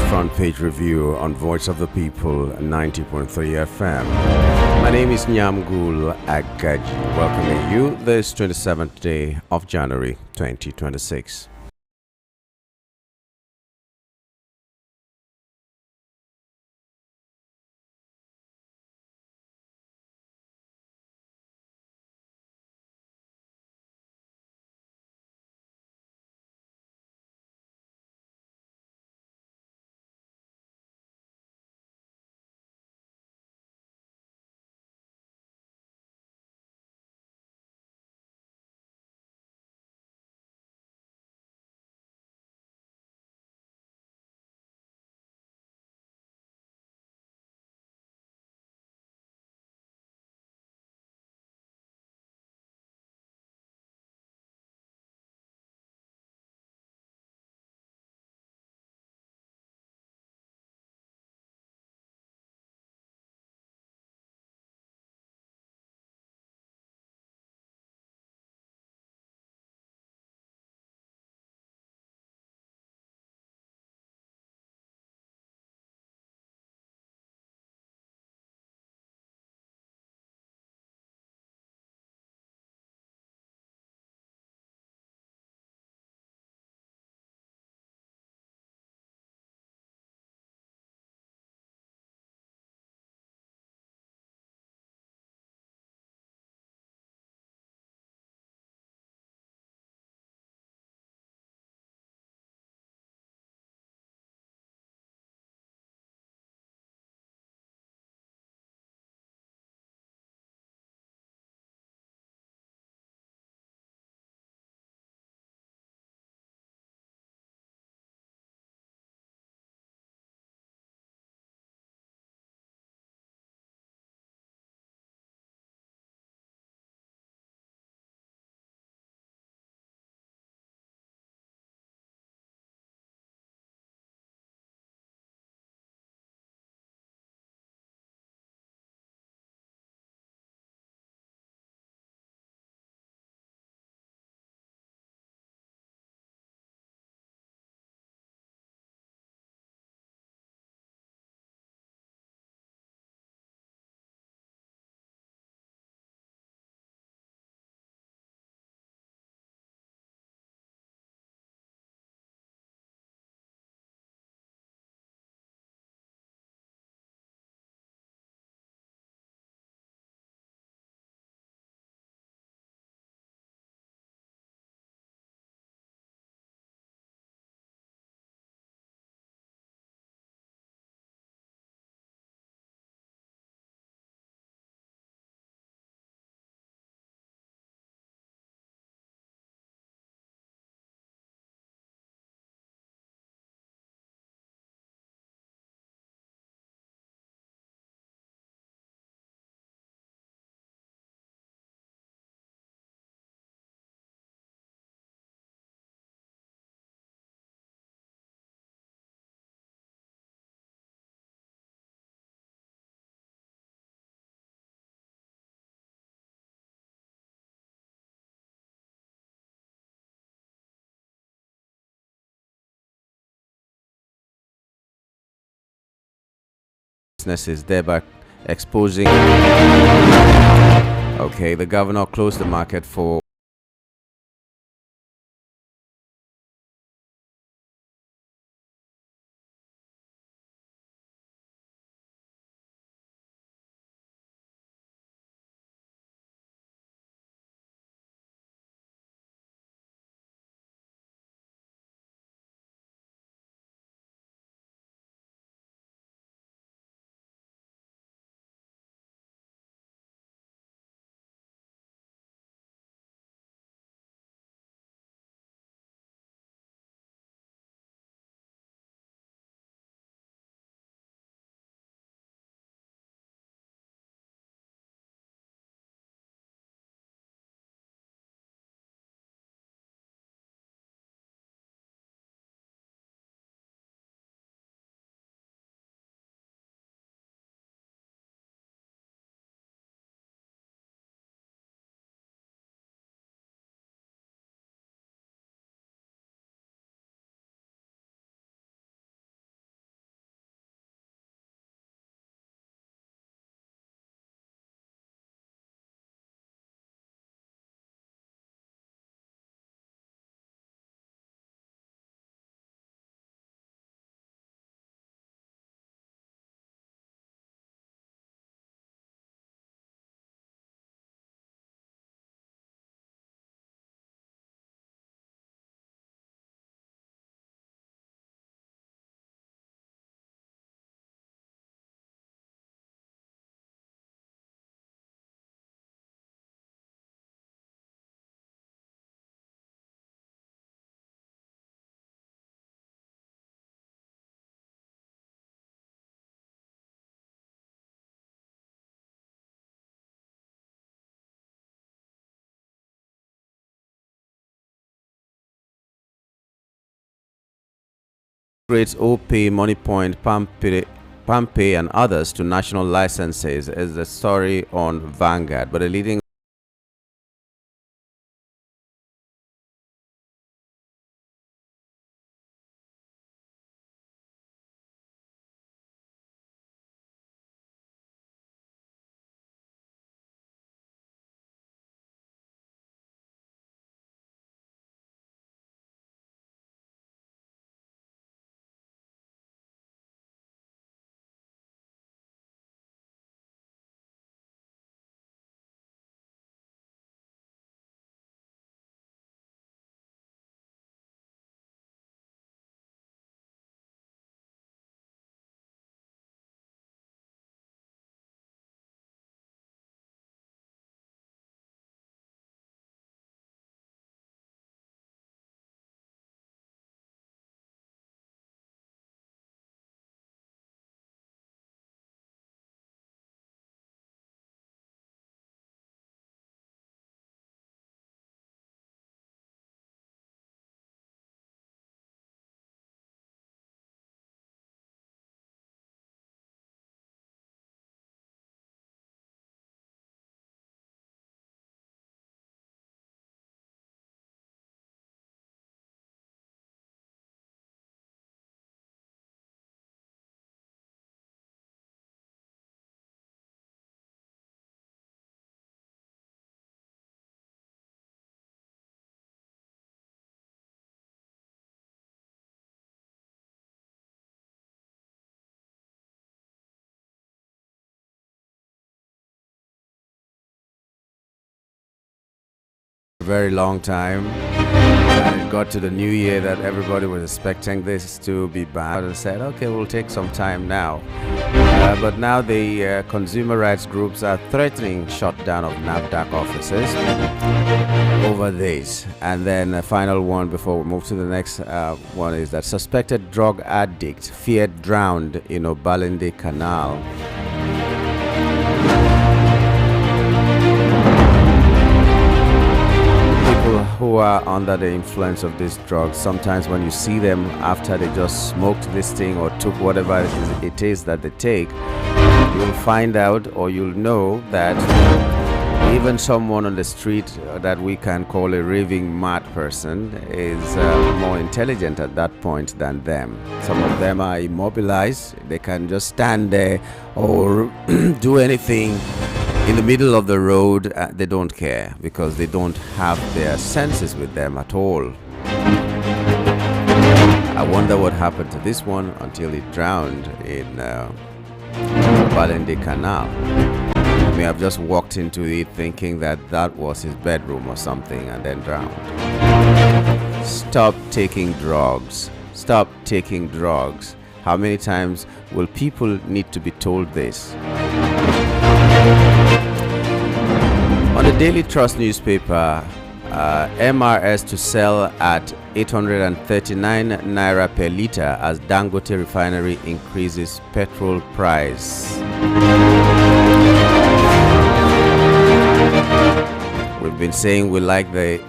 front page review on Voice of the People 90.3 FM. My name is Nyamgul Agaji, welcoming you this 27th day of January 2026. Businesses, thereby exposing. Okay, the governor closed the market for Grades OPay, MoneyPoint, PalmPay, and others to national licenses is the story on Vanguard. But the leading very long time. And it got to the new year that everybody was expecting this to be bad and said, okay, we'll take some time now. But now the consumer rights groups are threatening shutdown of NAFDAC offices over this. And then a final one before we move to the next one is that suspected drug addict feared drowned in Obalende Canal. Who are under the influence of these drugs, sometimes when you see them after they just smoked this thing or took whatever it is that they take, you'll find out or you'll know that even someone on the street that we can call a raving mad person is more intelligent at that point than them. Some of them are immobilized. They can just stand there or do anything in the middle of the road. They don't care because they don't have their senses with them at all. I wonder what happened to this one until it drowned in Balende Canal. He may have just walked into it thinking that that was his bedroom or something and then drowned. Stop taking drugs. Stop taking drugs. How many times will people need to be told this? On the Daily Trust newspaper, MRS to sell at 839 naira per litre as Dangote refinery increases petrol price. We've been saying we like the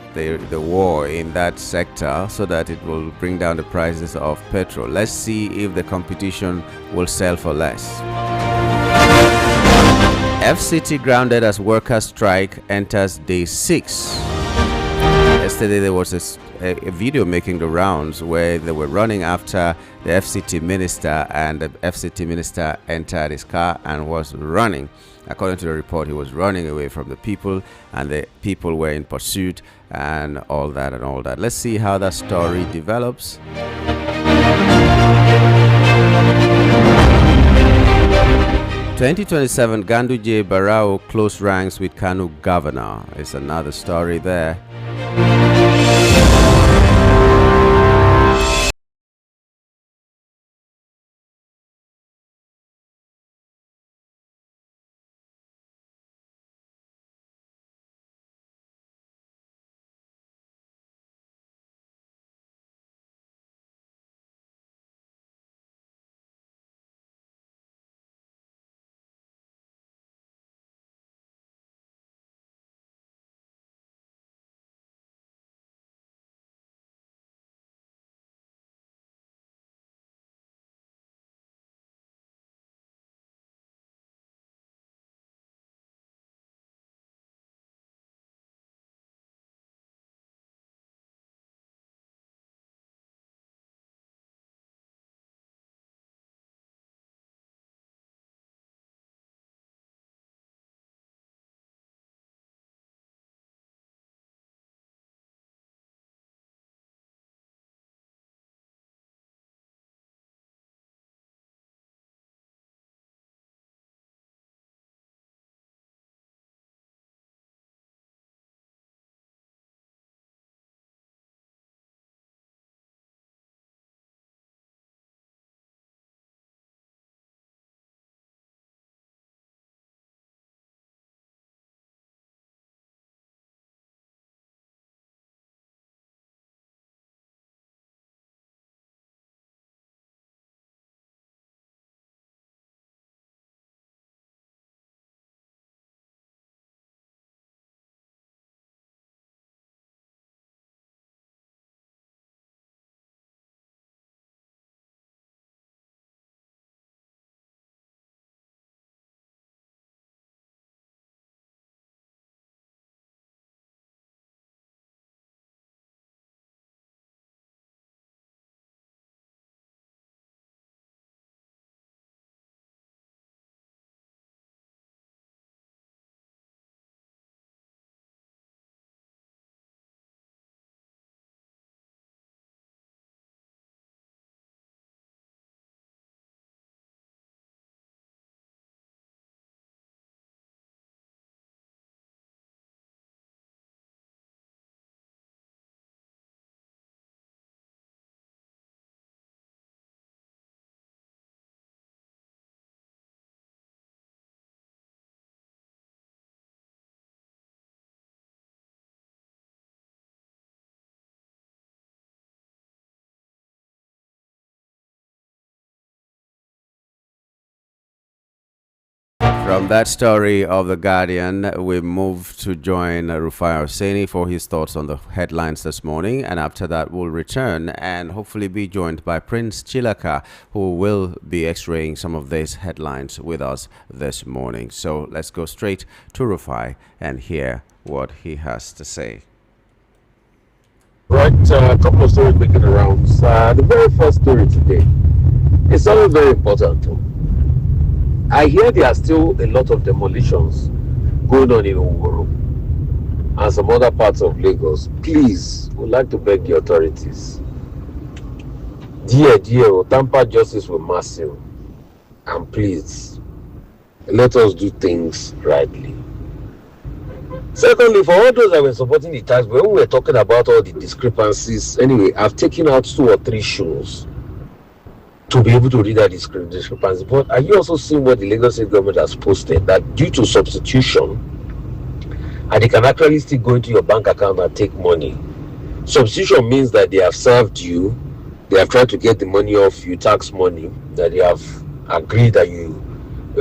war in that sector so that it will bring down the prices of petrol. Let's see if the competition will sell for less. FCT grounded as workers' strike enters day 6. Yesterday there was a video making the rounds where they were running after the FCT minister, and the FCT minister entered his car and was running. According to the report, he was running away from the people, and the people were in pursuit and all that and all that. Let's see how that story develops. 2027 Ganduje Barao close ranks with Kanu governor. It's another story there. From that story of The Guardian, we move to join Rufai Hosseini for his thoughts on the headlines this morning. And after that, we'll return and hopefully be joined by Prince Chilaka, who will be x-raying some of these headlines with us this morning. So let's go straight to Rufai and hear what he has to say. Right, a couple of stories making the rounds. The very first story today is something very important. I hear there are still a lot of demolitions going on in Oworo and some other parts of Lagos. Please, we'd like to beg the authorities. Dear, tamper justice with mercy. And please, let us do things rightly. Secondly, for all those that were supporting the tax, when we were talking about all the discrepancies, anyway, I've taken out 2 or 3 shows to be able to read that discrepancy. But are you also seeing what the Lagos State government has posted, that due to substitution, and they can actually still go into your bank account and take money? Substitution means that they have served you, they have tried to get the money off you, tax money, that they have agreed that you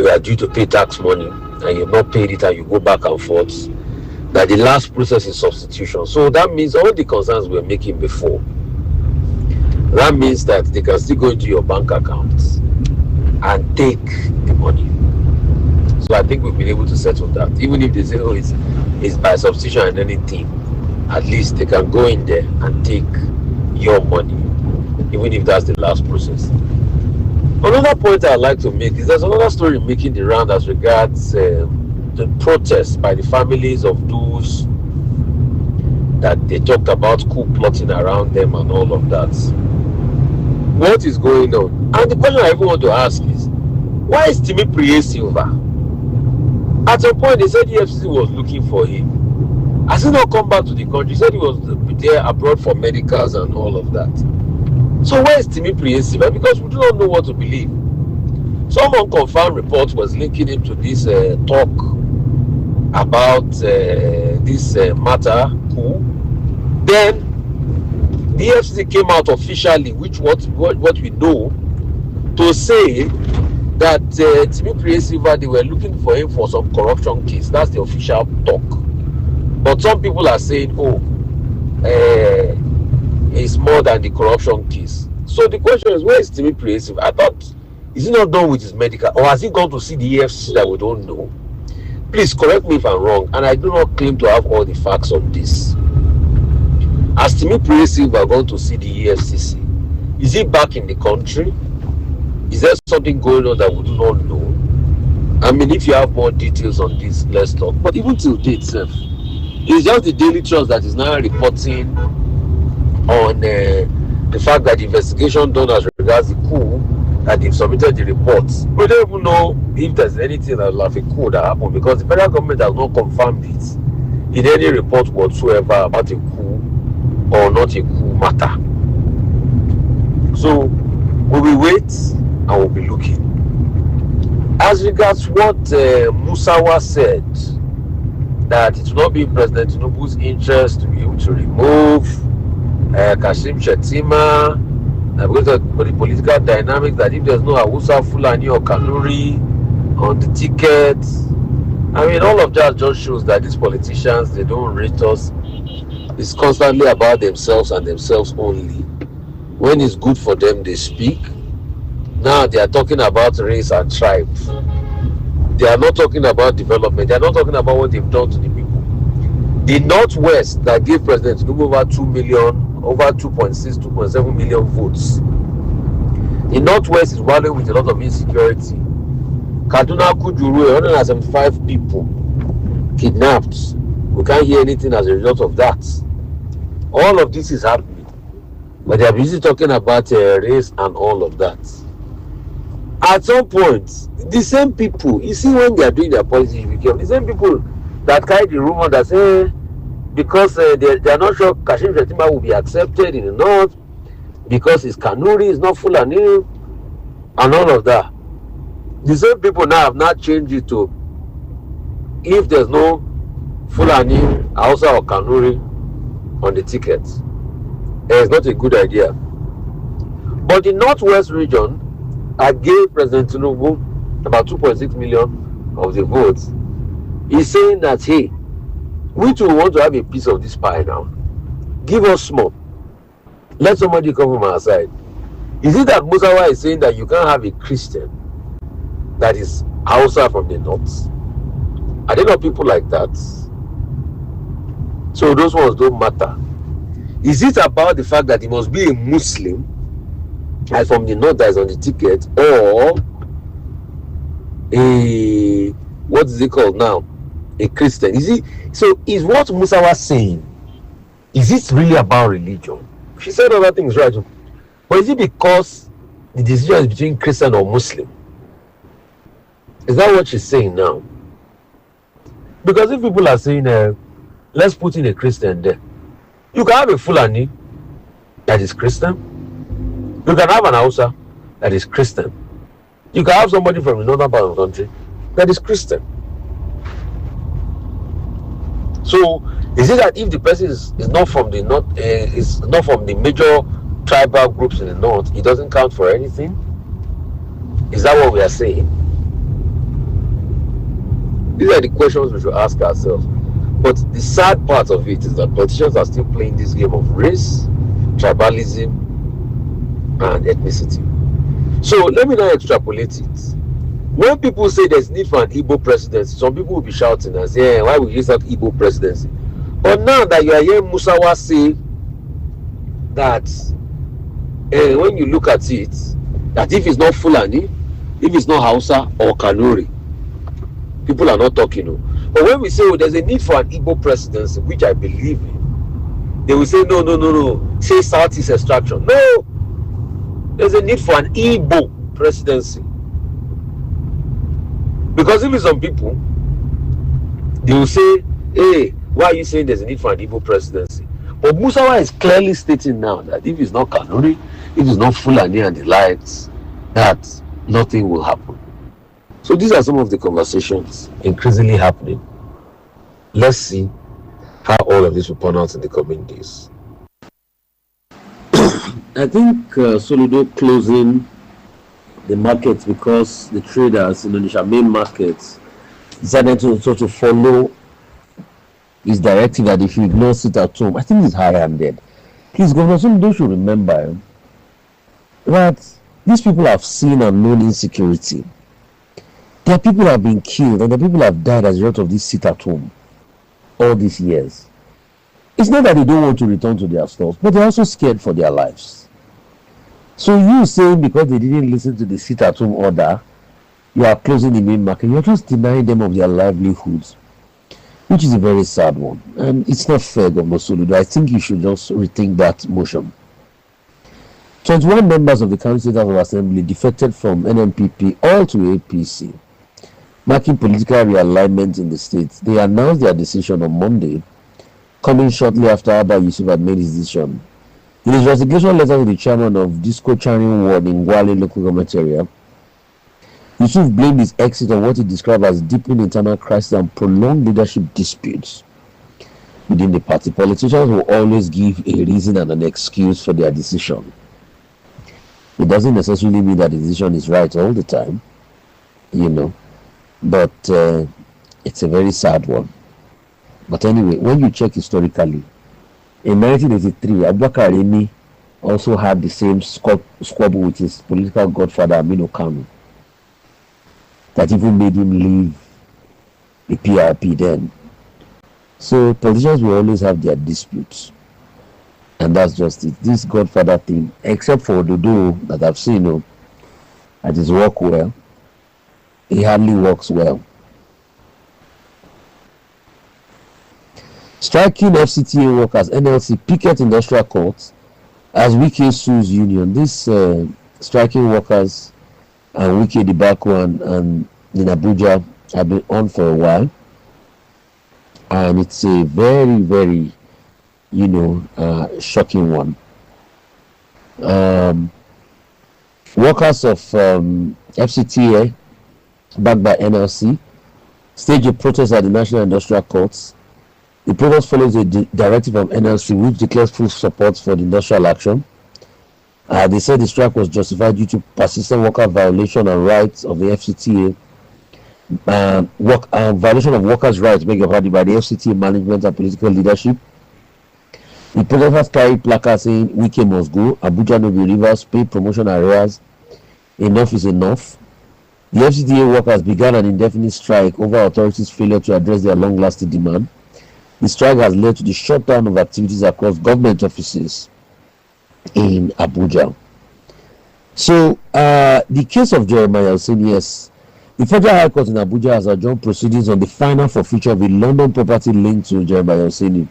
are due to pay tax money, and you've not paid it, and you go back and forth. That the last process is substitution. So that means all the concerns we were making before, that means that they can still go into your bank accounts and take the money. So I think we've been able to settle that. Even if they say, oh, it's by substitution and anything, at least they can go in there and take your money, even if that's the last process. Another point I'd like to make is there's another story making the round as regards the protests by the families of those that they talked about coup plotting around them and all of that. What is going on? And the question I even want to ask is, why is Timi Priye Silva? At some point they said the FCC was looking for him. Has he not come back to the country? He said he was there abroad for medicals and all of that. So where is Timi Priye Silva? Because we do not know what to believe. Some unconfirmed report was linking him to this talk about this matter, Coup. Then the FCC came out officially, which what we know, to say that Timi Priye Silva, they were looking for him for some corruption case. That's the official talk. But some people are saying, it's more than the corruption case. So the question is, where is Timi Priye Silva? I thought, is he not done with his medical, or has he gone to see the EFCC that we don't know? Please correct me if I'm wrong, and I do not claim to have all the facts on this. Has Timi Priye Silva gone to see the EFCC? Is he back in the country? Is there something going on that we do not know? I mean, if you have more details on this, let's talk. But even till date itself, it's just the Daily Trust that is now reporting on the fact that the investigation done as regards the coup, that they've submitted the reports. We don't even know if there's anything like a coup that happened, because the federal government has not confirmed it in any report whatsoever about a coup or not a coup matter. So we will wait and we'll be looking. As regards what Musawa said, that it will not be in President Tinubu's interest to be able to remove Kashim Shettima, because of the political dynamics, that if there's no Hausa, Fulani or Kanuri on the ticket, I mean, all of that just shows that these politicians, they don't rate us. It's constantly about themselves and themselves only. When it's good for them, they speak. Now they are talking about race and tribe. They are not talking about development. They are not talking about what they've done to the people. The Northwest that gave President Tinubu over 2 million, over 2.6, 2.7 million votes. The Northwest is wallowing with a lot of insecurity. Kaduna Kujuru, 175 people kidnapped. We can't hear anything as a result of that. All of this is happening. But they are busy talking about race and all of that. At some point, the same people, you see, when they are doing their policy, the same people that carry the rumor that say, because they are not sure Kashim Shettima will be accepted in the north, because it's Kanuri, it's not Fulani, and all of that. The same people now have not changed it to, if there's no Fulani, Hausa or Kanuri on the ticket, it's not a good idea. But the Northwest region, I gave President Tinubu about 2.6 million of the vote, is saying that, hey, we too want to have a piece of this pie now. Give us more. Let somebody come from our side. Is it that Musawa is saying that you can't have a Christian that is Hausa from the north? Are there not people like that? So those ones don't matter. Is it about the fact that he must be a Muslim, as from the north that is on the ticket, or a, what is it called now, a Christian? Is it, so is what Musawa saying, is it really about religion? She said other things, right? But is it because the decision is between Christian or Muslim? Is that what she's saying now? Because if people are saying, let's put in a Christian there, you can have a Fulani that is Christian. You can have an Hausa that is Christian. You can have somebody from the northern part of the country that is Christian. So is it that if the person is not from the north, is not from the major tribal groups in the north, it doesn't count for anything? Is that what we are saying? These are the questions we should ask ourselves. But the sad part of it is that politicians are still playing this game of race, tribalism, and ethnicity. So let me now extrapolate it. When people say there's need for an Igbo presidency, some people will be shouting and say, why would you say Igbo presidency? But now that you are hearing Musawa say that when you look at it, that if it's not Fulani, if it's not Hausa or Kanuri, people are not talking. But when we say, oh, there's a need for an Igbo presidency, which I believe in, they will say, no, say Southeast extraction. No, there's a need for an Igbo presidency. Because if it's some people, they will say, hey, why are you saying there's a need for an Igbo presidency? But Musawa is clearly stating now that if it's not Kanuri, if it's not Fulani and the likes, that nothing will happen. So these are some of the conversations increasingly happening. Let's see how all of this will pan out in the coming days. I think Soludo closing the markets because the traders in Indonesia main markets decided to follow his directive that if you ignore sit at home, I think it's high-handed. Please, Governor Soludo should remember that these people have seen and known insecurity. Their people have been killed and the people have died as a result of this sit at home all these years. It's not that they don't want to return to their stores, but they're also scared for their lives. So you saying because they didn't listen to the sit at home order, you are closing the main market, you're just denying them of their livelihoods, which is a very sad one. And it's not fair, Governor Soludo. I think you should just rethink that motion. 21 members of the Council of Assembly defected from NNPP all to APC, marking political realignment in the state. They announced their decision on Monday, coming shortly after Abba Yusuf had made his decision. In his resignation letter to the chairman of Disco Charing Ward in Gwale local government area, Yusuf blamed his exit on what he described as deepening internal crisis and prolonged leadership disputes within the party. Politicians will always give a reason and an excuse for their decision. It doesn't necessarily mean that the decision is right all the time, but it's a very sad one. But anyway, when you check historically, in 1983, Abubakar Remi also had the same squabble with his political godfather Aminu Kanu, that even made him leave the PRP then. So politicians will always have their disputes. And that's just it. This godfather thing, except for Dodo that I've seen, that is work well, he hardly works well. Striking FCTA workers, NLC picket industrial courts as Wike sues union. This striking workers and Wike Debacle and in Abuja have been on for a while. And it's a very, very shocking one. Workers of FCTA, backed by NLC, staged a protest at the National Industrial Courts. The protest follows a directive from NLC which declares full support for the industrial action. They said the strike was justified due to persistent worker violation and rights of the FCTA violation of workers' rights, beg your pardon, by the FCT management and political leadership. The protesters carried placards saying Wike must go, Abuja no be rivers, pay promotion arrears, enough is enough. The FCTA workers began an indefinite strike over authorities' failure to address their long-lasting demand. The strike has led to the shutdown of activities across government offices in Abuja. So, the case of Jeremiah Hussein, yes, the Federal High Court in Abuja has adjourned proceedings on the final forfeiture of a London property linked to Jeremiah Hussein.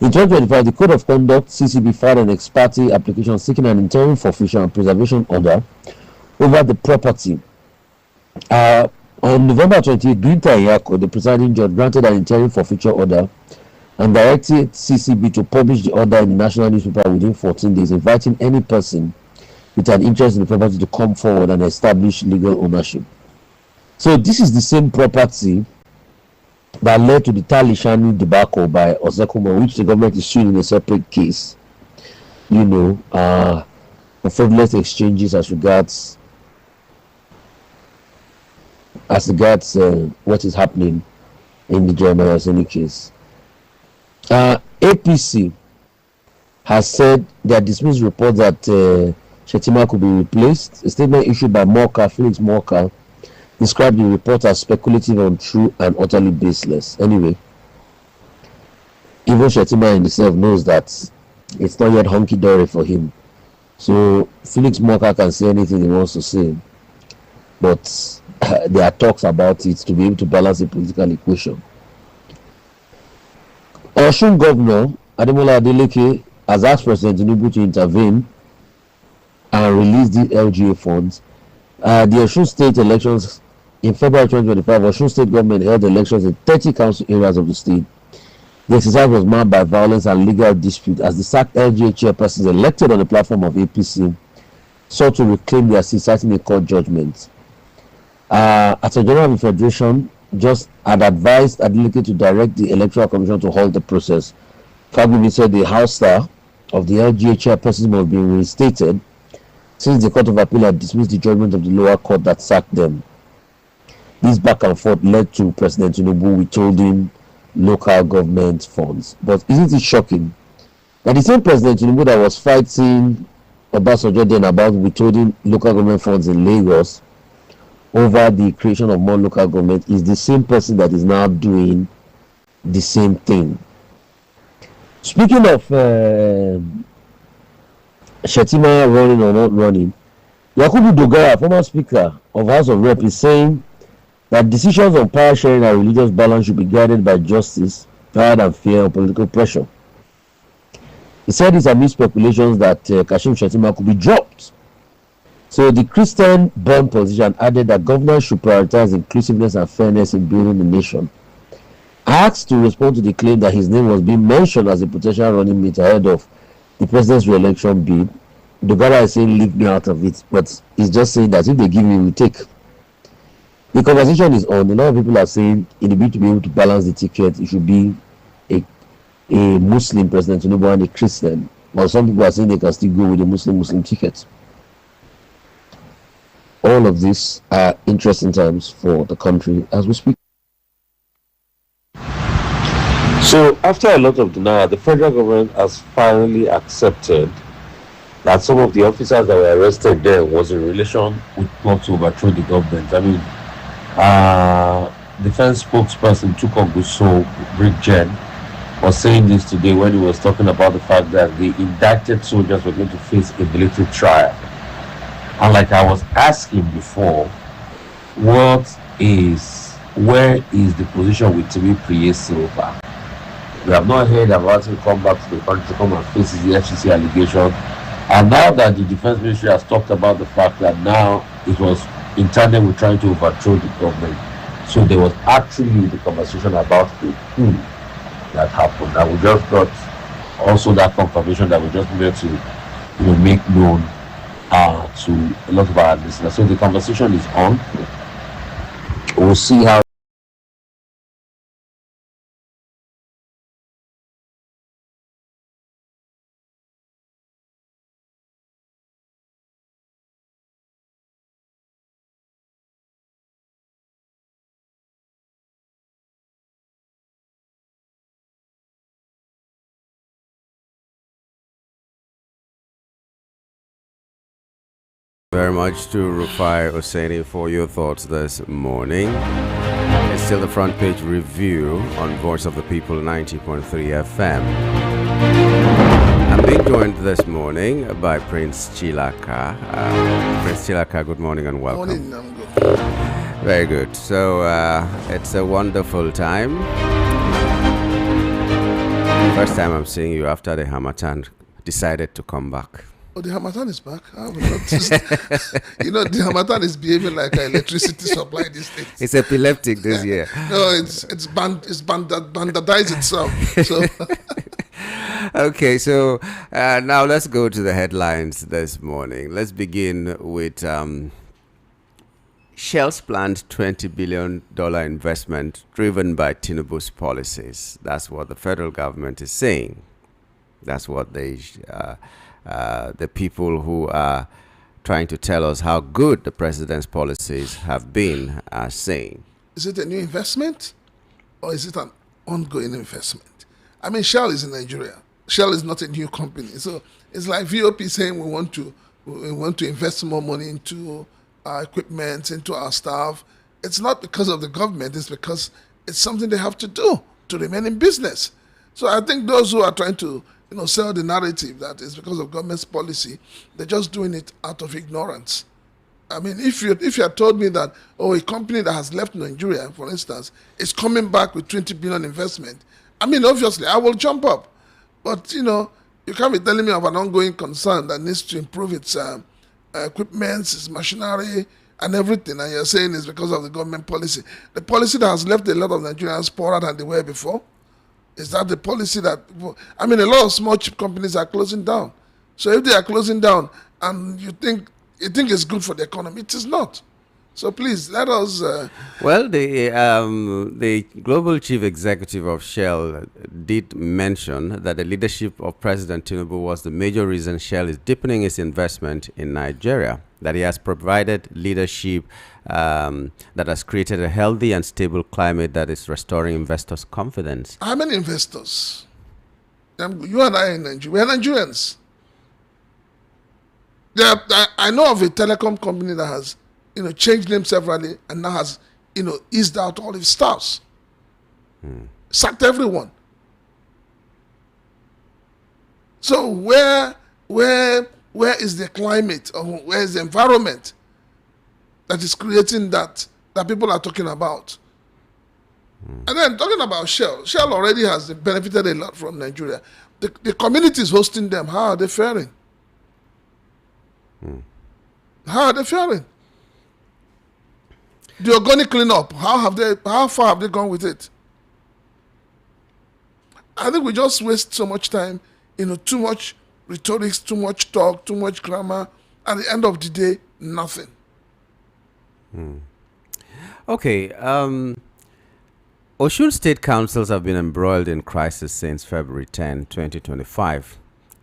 In 2025, the Code of Conduct (CCB) filed an ex parte application seeking an interim forfeiture and preservation order over the property. On November 28, Binta Iyako, the presiding judge, granted an interim forfeiture order and directed CCB to publish the order in the national newspaper within 14 days, inviting any person with an interest in the property to come forward and establish legal ownership. So this is the same property that led to the Talishani debacle by Osekuma, which the government is suing in a separate case, for fraudulent exchanges as regards what is happening in the Jeremiah Hussein case. APC has said they have dismissed reports that Shetima could be replaced. A statement issued by Felix Morka, described the report as speculative, untrue, and utterly baseless. Anyway, even Shetima himself knows that it's not yet hunky-dory for him. So Felix Morka can say anything he wants to say, but there are talks about it to be able to balance the political equation. Osun Governor Ademola Adeleke has asked President Tinubu to intervene and release the LGA funds. The Osun State elections in February 2025, Osun State government held elections in 30 council areas of the state. The exercise was marked by violence and legal dispute as the sacked LGA chairpersons elected on the platform of APC sought to reclaim their seat, citing a court judgment. Attorney General of the Federation just had advised Adeleke to direct the Electoral Commission to halt the process. Fagbemi said the house star of the LGA chairpersons must be reinstated since the Court of Appeal had dismissed the judgment of the lower court that sacked them. This back and forth led to President Tinubu withholding local government funds. But isn't it shocking that the same President Tinubu that was fighting Obasanjo then about withholding local government funds in Lagos over the creation of more local government is the same person that is now doing the same thing? Speaking of Shetima running or not running, Yakubu Dogara, former Speaker of House of Rep, is saying that decisions on power sharing and religious balance should be guided by justice rather than fear or political pressure. He said this amid speculations that Kashim Shetima could be dropped. So the Christian-born politician added that governors should prioritize inclusiveness and fairness in building the nation. Asked to respond to the claim that his name was being mentioned as a potential running mate ahead of the president's re-election bid, Dogara is saying leave me out of it, but he's just saying that if they give me, we take. The conversation is on. A lot of people are saying in the bid to be able to balance the ticket, it should be a Muslim President Tinubu and a Christian. But some people are saying they can still go with a Muslim ticket. All of these are interesting times for the country as we speak. So after a lot of denial, the federal government has finally accepted that some of the officers that were arrested there was in relation with plot to overthrow the government. I mean, defense spokesperson Chukwuguso Brick Jen was saying this today when he was talking about the fact that the indicted soldiers were going to face a military trial. And like I was asking before, where is the position with Timi Priye Silva? We have not heard about him come back to the country to come and face the FCC allegation. And now that the defense ministry has talked about the fact that now it was in tandem with trying to overthrow the government. So there was actually the conversation about the coup that happened. And we just got also that confirmation that we just needed to make known to a lot of our listeners. So the conversation is on. We'll see how Very much to Rufai Oseni for your thoughts this morning. It's still the front page review on Voice of the People 90.3 FM. I'm being joined this morning by Prince Chilaka. Prince Chilaka, good morning and welcome. Morning, I'm good. Very good. So it's a wonderful time. First time I'm seeing you after the Hamatan decided to come back. Oh, the Hamatan is back. I haven't noticed. The Hamatan is behaving like an electricity supply these days. It's epileptic this year. No, it's banditized itself. So Okay, so now let's go to the headlines this morning. Let's begin with Shell's planned $20 billion investment driven by Tinubu's policies. That's what the federal government is saying. That's what the people who are trying to tell us how good the president's policies have been are saying. is it a new investment or is it an ongoing investment? I mean, Shell is in Nigeria. Shell is not a new company. So it's like VOP saying we want to invest more money into our equipment, into our staff. It's not because of the government, it's because it's something they have to do to remain in business. So I think those who are trying to sell the narrative that it's because of government's policy, they're just doing it out of ignorance. I mean, if you had told me that, a company that has left Nigeria, for instance, is coming back with 20 billion investment, I mean, obviously, I will jump up. But, you can't be telling me of an ongoing concern that needs to improve its equipment, its machinery, and everything, and you're saying it's because of the government policy. The policy that has left a lot of Nigerians poorer than they were before. Is that the policy that, a lot of small chip companies are closing down. So if they are closing down and you think it's good for the economy, it is not. So please, let us... Well, the global chief executive of Shell did mention that the leadership of President Tinubu was the major reason Shell is deepening its investment in Nigeria, that he has provided leadership that has created a healthy and stable climate that is restoring investors' confidence. How many investors? You and I in Nigeria, we are Nigerians. I know of a telecom company that has changed name severally and now has eased out all its staffs. Sacked everyone. So where is the climate or where is the environment that is creating that people are talking about? And then talking about Shell already has benefited a lot from Nigeria. The communities hosting them, how are they faring? How are they faring? The organic cleanup, how far have they gone with it? I think we just waste so much time, too much rhetorics, too much talk, too much grammar. At the end of the day, nothing. Okay. Osun State Councils have been embroiled in crisis since February 10, 2025,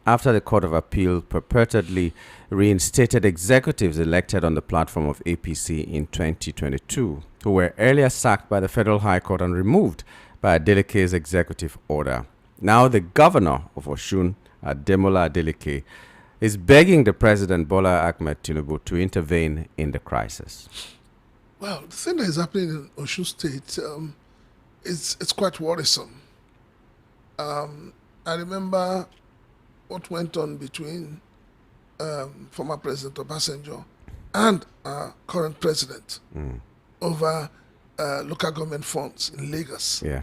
after the Court of Appeal purportedly reinstated executives elected on the platform of APC in 2022, who were earlier sacked by the Federal High Court and removed by Adeleke's executive order. Now the governor of Osun, Ademola Adeleke, is begging the President Bola Ahmed Tinubu to intervene in the crisis. Well, the thing that is happening in Osun State, it's quite worrisome. I remember what went on between former President Obasanjo and our current president over local government funds in Lagos. Yeah.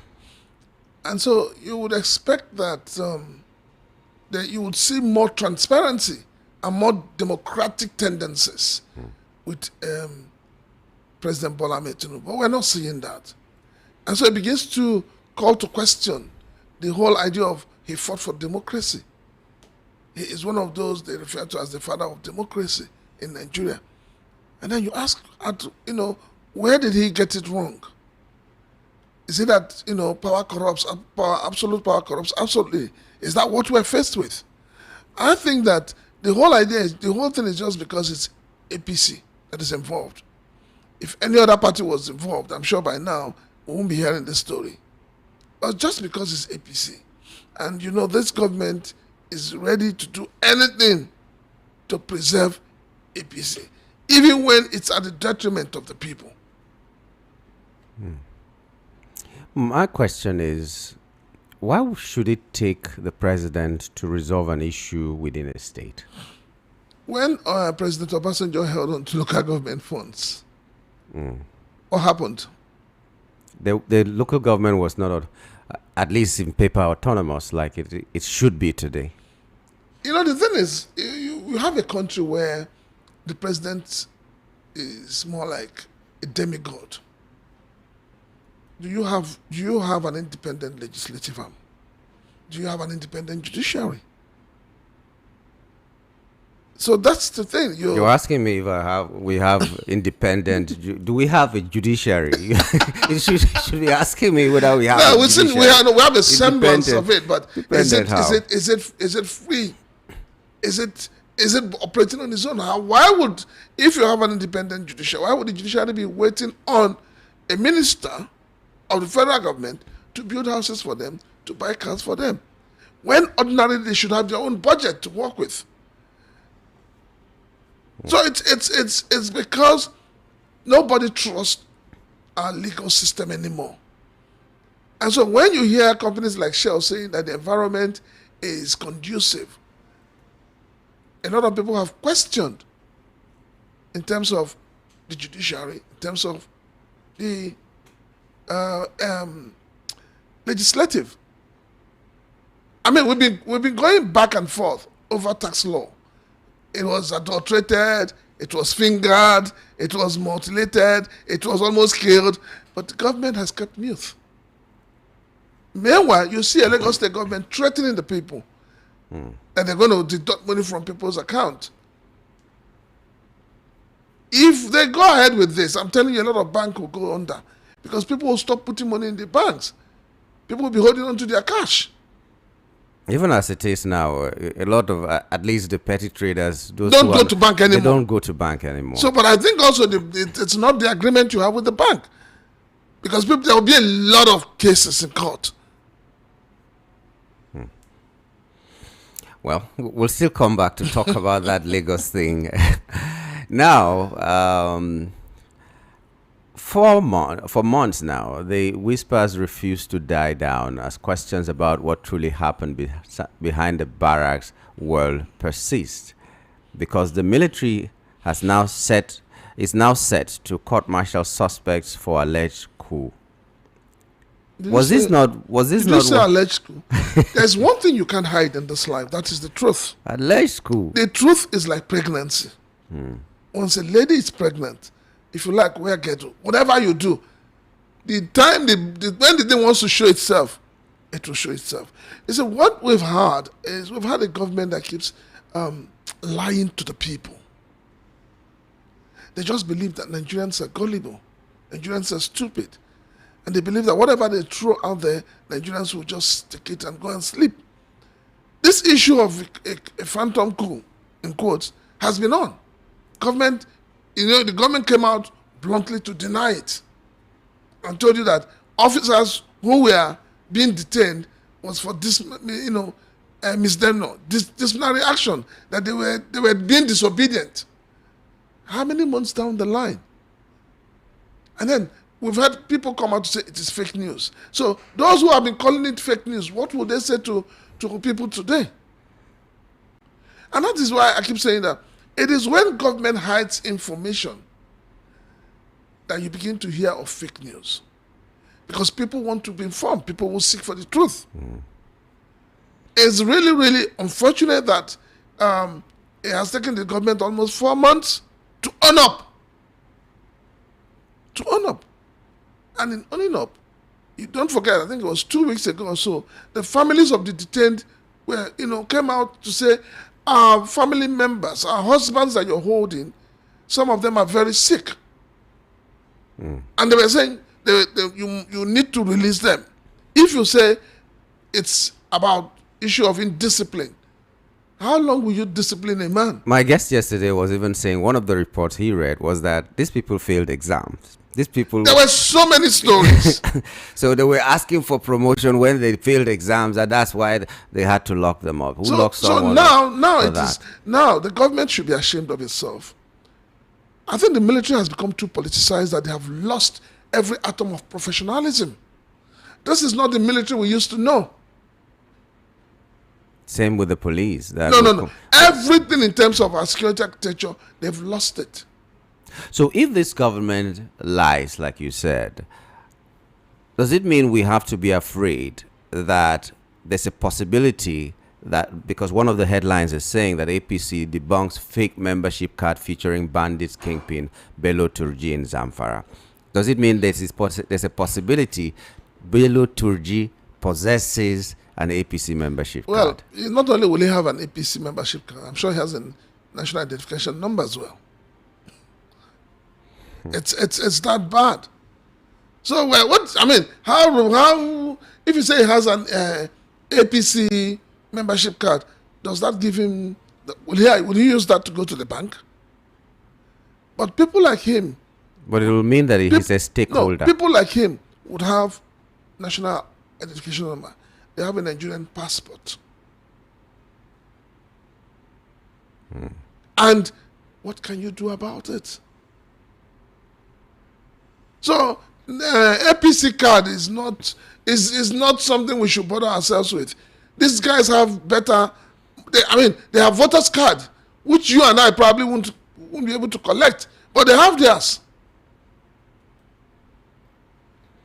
And so you would expect that that you would see more transparency and more democratic tendencies with President Bola Ahmed Tinubu. But we're not seeing that. And so it begins to call to question the whole idea of he fought for democracy. He is one of those they refer to as the father of democracy in Nigeria. And then you ask, where did he get it wrong? Is it that, power corrupts, absolute power corrupts? Absolutely. Is that what we're faced with? I think that the whole thing is just because it's APC that is involved. If any other party was involved, I'm sure by now we won't be hearing this story. But just because it's APC. And this government is ready to do anything to preserve APC. even when it's at the detriment of the people. My question is, why should it take the president to resolve an issue within a state? When President Obasanjo held on to local government funds, what happened? The local government was not, at least in paper, autonomous like it should be today. You know, the thing is, you have a country where the president is more like a demigod. Do you have an independent legislative arm? Do you have an independent judiciary? So that's the thing. You're asking me if we have independent. Do we have a judiciary? You should be asking me whether we have. No, we have a semblance of it, but is it free? Is it operating on its own? If you have an independent judiciary, why would the judiciary be waiting on a minister of the federal government to build houses for them, to buy cars for them, when ordinarily they should have their own budget to work with? So it's because nobody trusts our legal system anymore. And so when you hear companies like Shell saying that the environment is conducive, a lot of people have questioned in terms of the judiciary, in terms of the legislative. I mean, we've been going back and forth over tax law. It was adulterated, it was fingered, it was mutilated, it was almost killed, but the government has kept mute. Meanwhile, you see a Lagos State government threatening the people that they're going to deduct money from people's account. If they go ahead with this, I'm telling you, a lot of banks will go under because people will stop putting money in the banks. People will be holding on to their cash. Even as it is now, a lot of, at least the petty traders, don't go to bank anymore. They don't go to bank anymore. So, but I think also it's not the agreement you have with the bank. Because there will be a lot of cases in court. Well, we'll still come back to talk about that Lagos thing. Now, for months now, the whispers refuse to die down as questions about what truly happened behind the barracks world persist, because the military is now set to court-martial suspects for alleged coup. Was this not alleged coup? There's one thing you can't hide in this life. That is the truth. Alleged coup. The truth is like pregnancy. Once a lady is pregnant, if you like, wear ghetto, whatever you do, the time when the thing wants to show itself, it will show itself. You see, what we've had is we've had a government that keeps lying to the people. They just believe that Nigerians are gullible, Nigerians are stupid, and they believe that whatever they throw out there, Nigerians will just take it and go and sleep. This issue of a phantom coup, in quotes, has been on. The government came out bluntly to deny it and told you that officers who were being detained was for disciplinary action, that they were being disobedient. How many months down the line? And then we've had people come out to say it is fake news. So those who have been calling it fake news, what would they say to people today? And that is why I keep saying that it is when government hides information that you begin to hear of fake news. Because people want to be informed. People will seek for the truth. It's really, really unfortunate that it has taken the government almost 4 months to own up. And in owning up, you don't forget, I think it was 2 weeks ago or so, the families of the detained came out to say, our family members, our husbands that you're holding, some of them are very sick. And they were saying, you need to release them. If you say it's about issue of indiscipline, how long will you discipline a man? My guest yesterday was even saying one of the reports he read was that these people failed exams. There were so many stories. So they were asking for promotion when they failed exams, and that's why they had to lock them up. Who locked someone up? Now the government should be ashamed of itself. I think the military has become too politicized that they have lost every atom of professionalism. This is not the military we used to know. Same with the police. No. Everything in terms of our security architecture, they've lost it. So if this government lies, like you said, does it mean we have to be afraid that there's a possibility that, because one of the headlines is saying that APC debunks fake membership card featuring bandits kingpin Bello Turji in Zamfara. Does it mean there's a possibility Bello Turji possesses an APC membership card? Well, not only will he have an APC membership card, I'm sure he has a national identification number as well. It's that bad. So how if you say he has an APC membership card, does that give him? Will he use that to go to the bank? But people like him. But it will mean that he's a stakeholder. No, people like him would have national identification number. They have a Nigerian passport. And what can you do about it? So APC card is not something we should bother ourselves with. These guys have better. They have voters card, which you and I probably won't be able to collect, but they have theirs.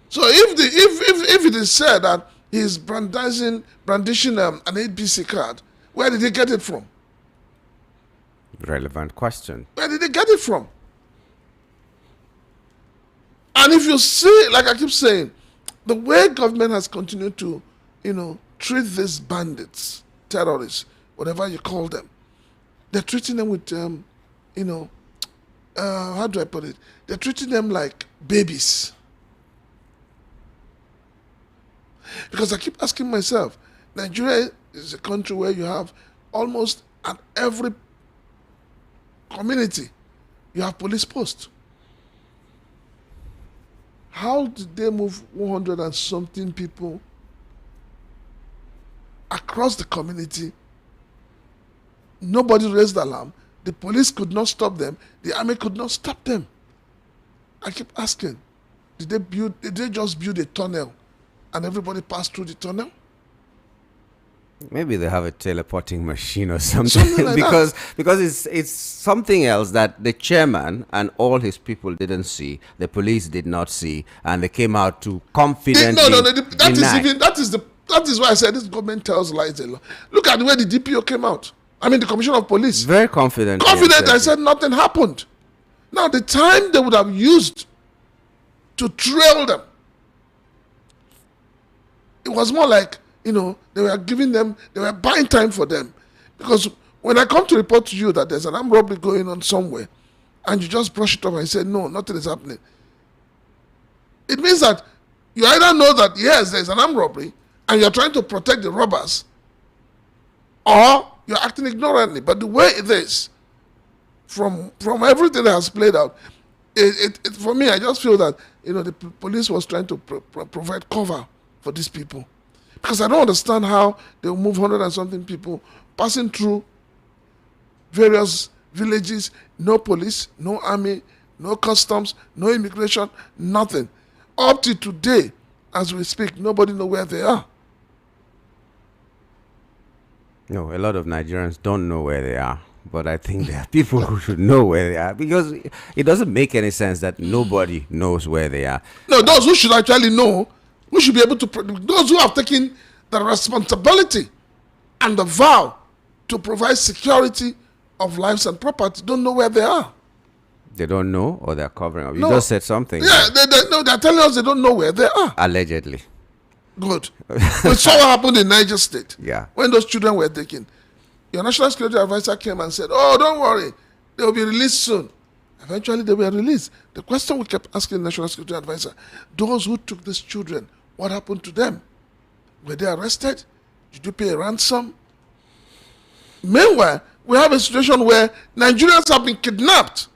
So if it is said that he's brandishing an APC card, where did he get it from? Relevant question. Where did they get it from? And if you see, like I keep saying, the way government has continued to, treat these bandits, terrorists, whatever you call them, they're treating them with, how do I put it? They're treating them like babies. Because I keep asking myself, Nigeria is a country where you have almost at every community, you have police posts. How did they move 100 and something people across the community? Nobody raised the alarm. The police could not stop them. The army could not stop them. I keep asking, did they just build a tunnel and everybody passed through the tunnel? Maybe they have a teleporting machine or something like because it's something else that the chairman and all his people didn't see, the police did not see, and they came out to confidently that is why I said this government tells lies a lot. Look at the way the DPO came out. The commissioner of police. Very confident. I said nothing happened. Now the time they would have used to trail them, it was more like, they were buying time for them. Because when I come to report to you that there's an armed robbery going on somewhere, and you just brush it off and say, no, nothing is happening, it means that you either know that, yes, there's an armed robbery, and you're trying to protect the robbers, or you're acting ignorantly. But the way it is, from everything that has played out, for me, I just feel that, the police was trying to provide cover for these people. Because I don't understand how they will move 100 and something people passing through various villages, no police, no army, no customs, no immigration, nothing. Up to today, as we speak, nobody knows where they are. No, a lot of Nigerians don't know where they are. But I think there are people who should know where they are, because it doesn't make any sense that nobody knows where they are. No, those who should actually know, we should be able to, those who have taken the responsibility and the vow to provide security of lives and property, don't know where they are. They don't know, or they're covering up? You just said something. Yeah, they're telling us they don't know where they are. Allegedly. Good. We saw what happened in Niger State. Yeah. When those children were taken. Your national security advisor came and said, oh, don't worry, they will be released soon. Eventually, they were released. The question we kept asking the national security advisor, those who took these children, what happened to them? Were they arrested? Did you pay a ransom? Meanwhile, we have a situation where Nigerians have been kidnapped.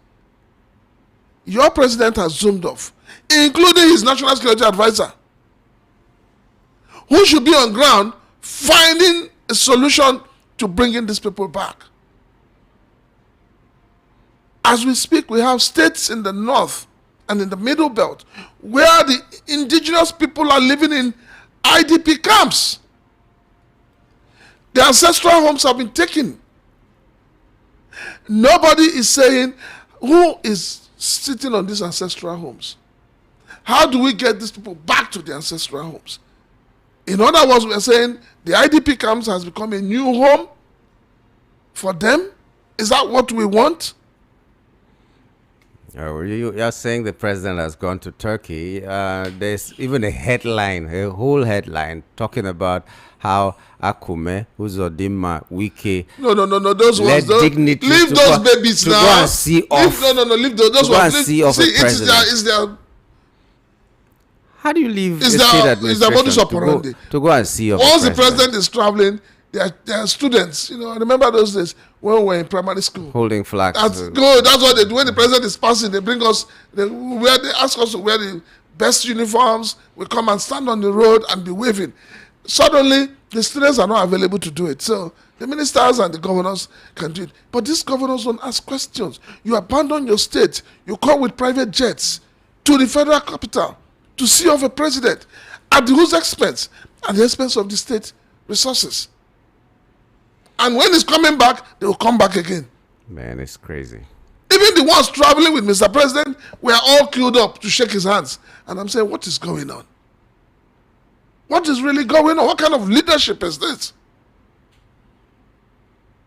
Your president has zoomed off, including his national security advisor, who should be on ground finding a solution to bringing these people back. As we speak, we have states in the north and in the middle belt where the indigenous people are living in IDP camps. Their ancestral homes have been taken. Nobody is saying who is sitting on these ancestral homes. How do we get these people back to their ancestral homes? In other words, we are saying the IDP camps has become a new home for them. Is that what we want? You are saying the president has gone to Turkey. There's even a headline, a whole headline, talking about how Akume, Uzodinma, Wike, No. Those let ones, dignity leave to those go, babies to now. go and see off. Leave those to go ones. and see off a president. It's their How do you leave Is a there- state is there administration modus to operandi? go and see off Once a the president is traveling, there are students. You know, I remember those days when we were in primary school. holding flags? That's good. That's what they do. When the president is passing, they bring us, they ask us to wear the best uniforms. We come and stand on the road and be waving. Suddenly, the students are not available to do it. So the ministers and the governors can do it. But these governors don't ask questions. You abandon your state. You come with private jets to the federal capital to see off a president at whose expense? At the expense of the state resources. And when he's coming back, they will come back again. Man, it's crazy. Even the ones traveling with Mr. President were all queued up to shake his hands. And I'm saying, what is going on? What is really going on? What kind of leadership is this?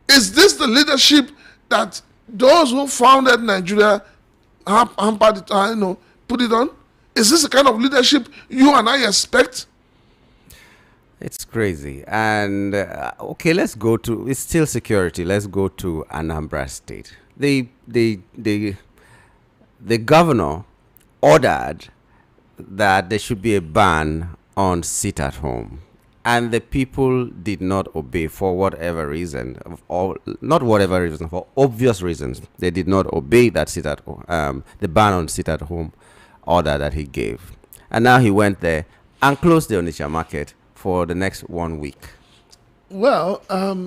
Is this the leadership that those who founded Nigeria hampered it, put it on? Is this the kind of leadership you and I expect? It's crazy. And okay, let's go to, it's still security. Let's go to Anambra State. The governor ordered that there should be a ban on sit at home, and the people did not obey for whatever reason, or not whatever reason, for obvious reasons. They did not obey that the ban on sit at home order that he gave, and now he went there and closed the Onitsha market for the next 1 week. Well,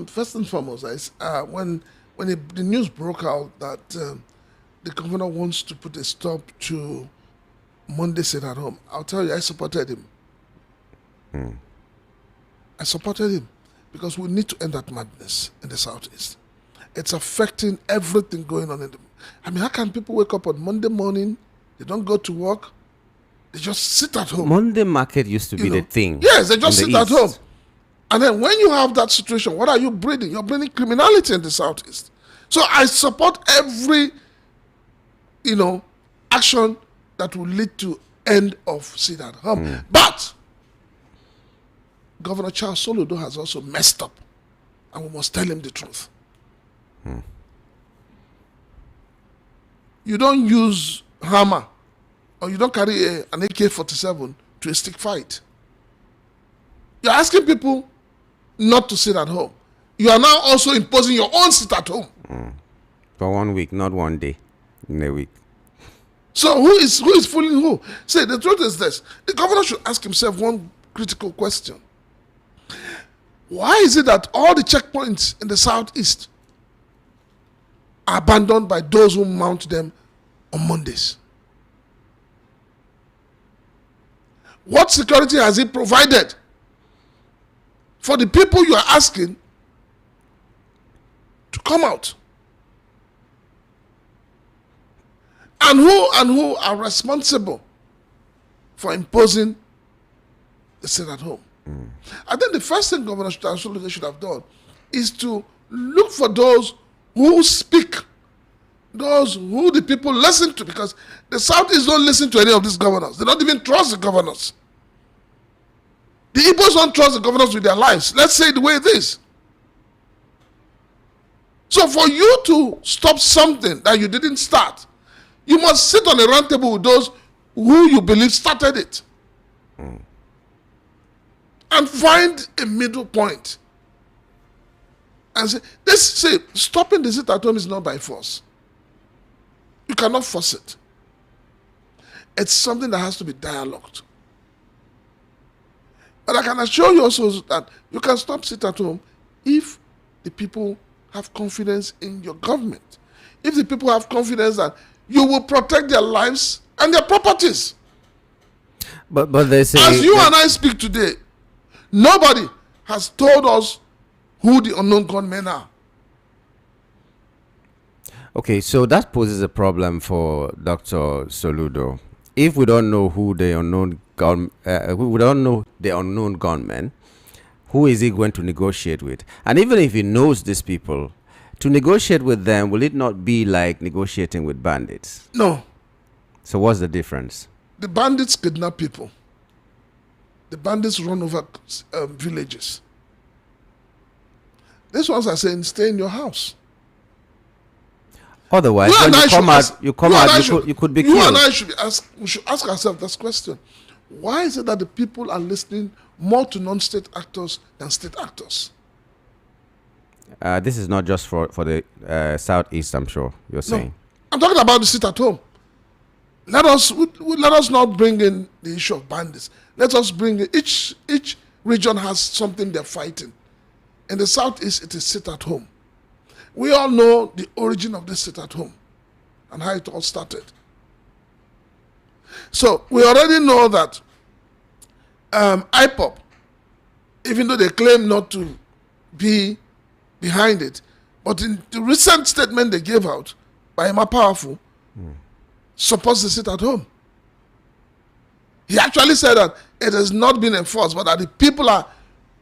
first and foremost, when the news broke out that the governor wants to put a stop to Monday sit at home, I'll tell you, I supported him. I supported him because we need to end that madness in the Southeast. It's affecting everything going on how can people wake up on Monday morning, they don't go to work, they just sit at home? Monday market used to be the thing. Yes, they just in sit the at East. home. And then when you have that situation, what are you breeding? You're breeding criminality in the Southeast. So I support every, action that will lead to end of sit at home. But Governor Charles Soludo has also messed up, and we must tell him the truth. You don't use hammer, or you don't carry an AK-47 to a stick fight. You're asking people not to sit at home. You are now also imposing your own sit at home. For 1 week, not 1 day, in a week. So who is fooling who? Say, the truth is this. The governor should ask himself one critical question. Why is it that all the checkpoints in the Southeast are abandoned by those who mount them on Mondays? What security has he provided for the people you are asking to come out? And who are responsible for imposing the sit at home? I think the first thing Governor Soludo should have done is to look for those who speak, those who the people listen to, because the Southeast don't listen to any of these governors. They don't even trust the governors. The Igbos don't trust the governors with their lives. Let's say it the way it is. So for you to stop something that you didn't start, you must sit on a round table with those who you believe started it. And find a middle point. And say, stopping the sit at home is not by force. You cannot force it. It's something that has to be dialogued. But I can assure you also that you can stop sit at home if the people have confidence in your government. if the people have confidence that you will protect their lives and their properties. But they say, as you and I speak today, nobody has told us who the unknown gunmen are. okay, so that poses a problem for Dr. Soludo. If we don't know who the unknown gunmen, who is he going to negotiate with? And even if he knows these people, to negotiate with them, will it not be like negotiating with bandits? No. So what's the difference? The bandits kidnap people. The bandits run over villages. These ones are saying, stay in your house. Otherwise, when you could be killed. You and I should ask ourselves this question. Why is it that the people are listening more to non-state actors than state actors? This is not just for the Southeast, I'm sure you're saying. No, I'm talking about the sit at home. Let us not bring in the issue of bandits. Let us bring in, each region has something they're fighting. In the Southeast, it is sit at home. We all know the origin of this sit at home and how it all started. So we already know that IPOP, even though they claim not to be behind it, but in the recent statement they gave out by Emma Powerful, supports the sit at home. He actually said that it has not been enforced, but that the people are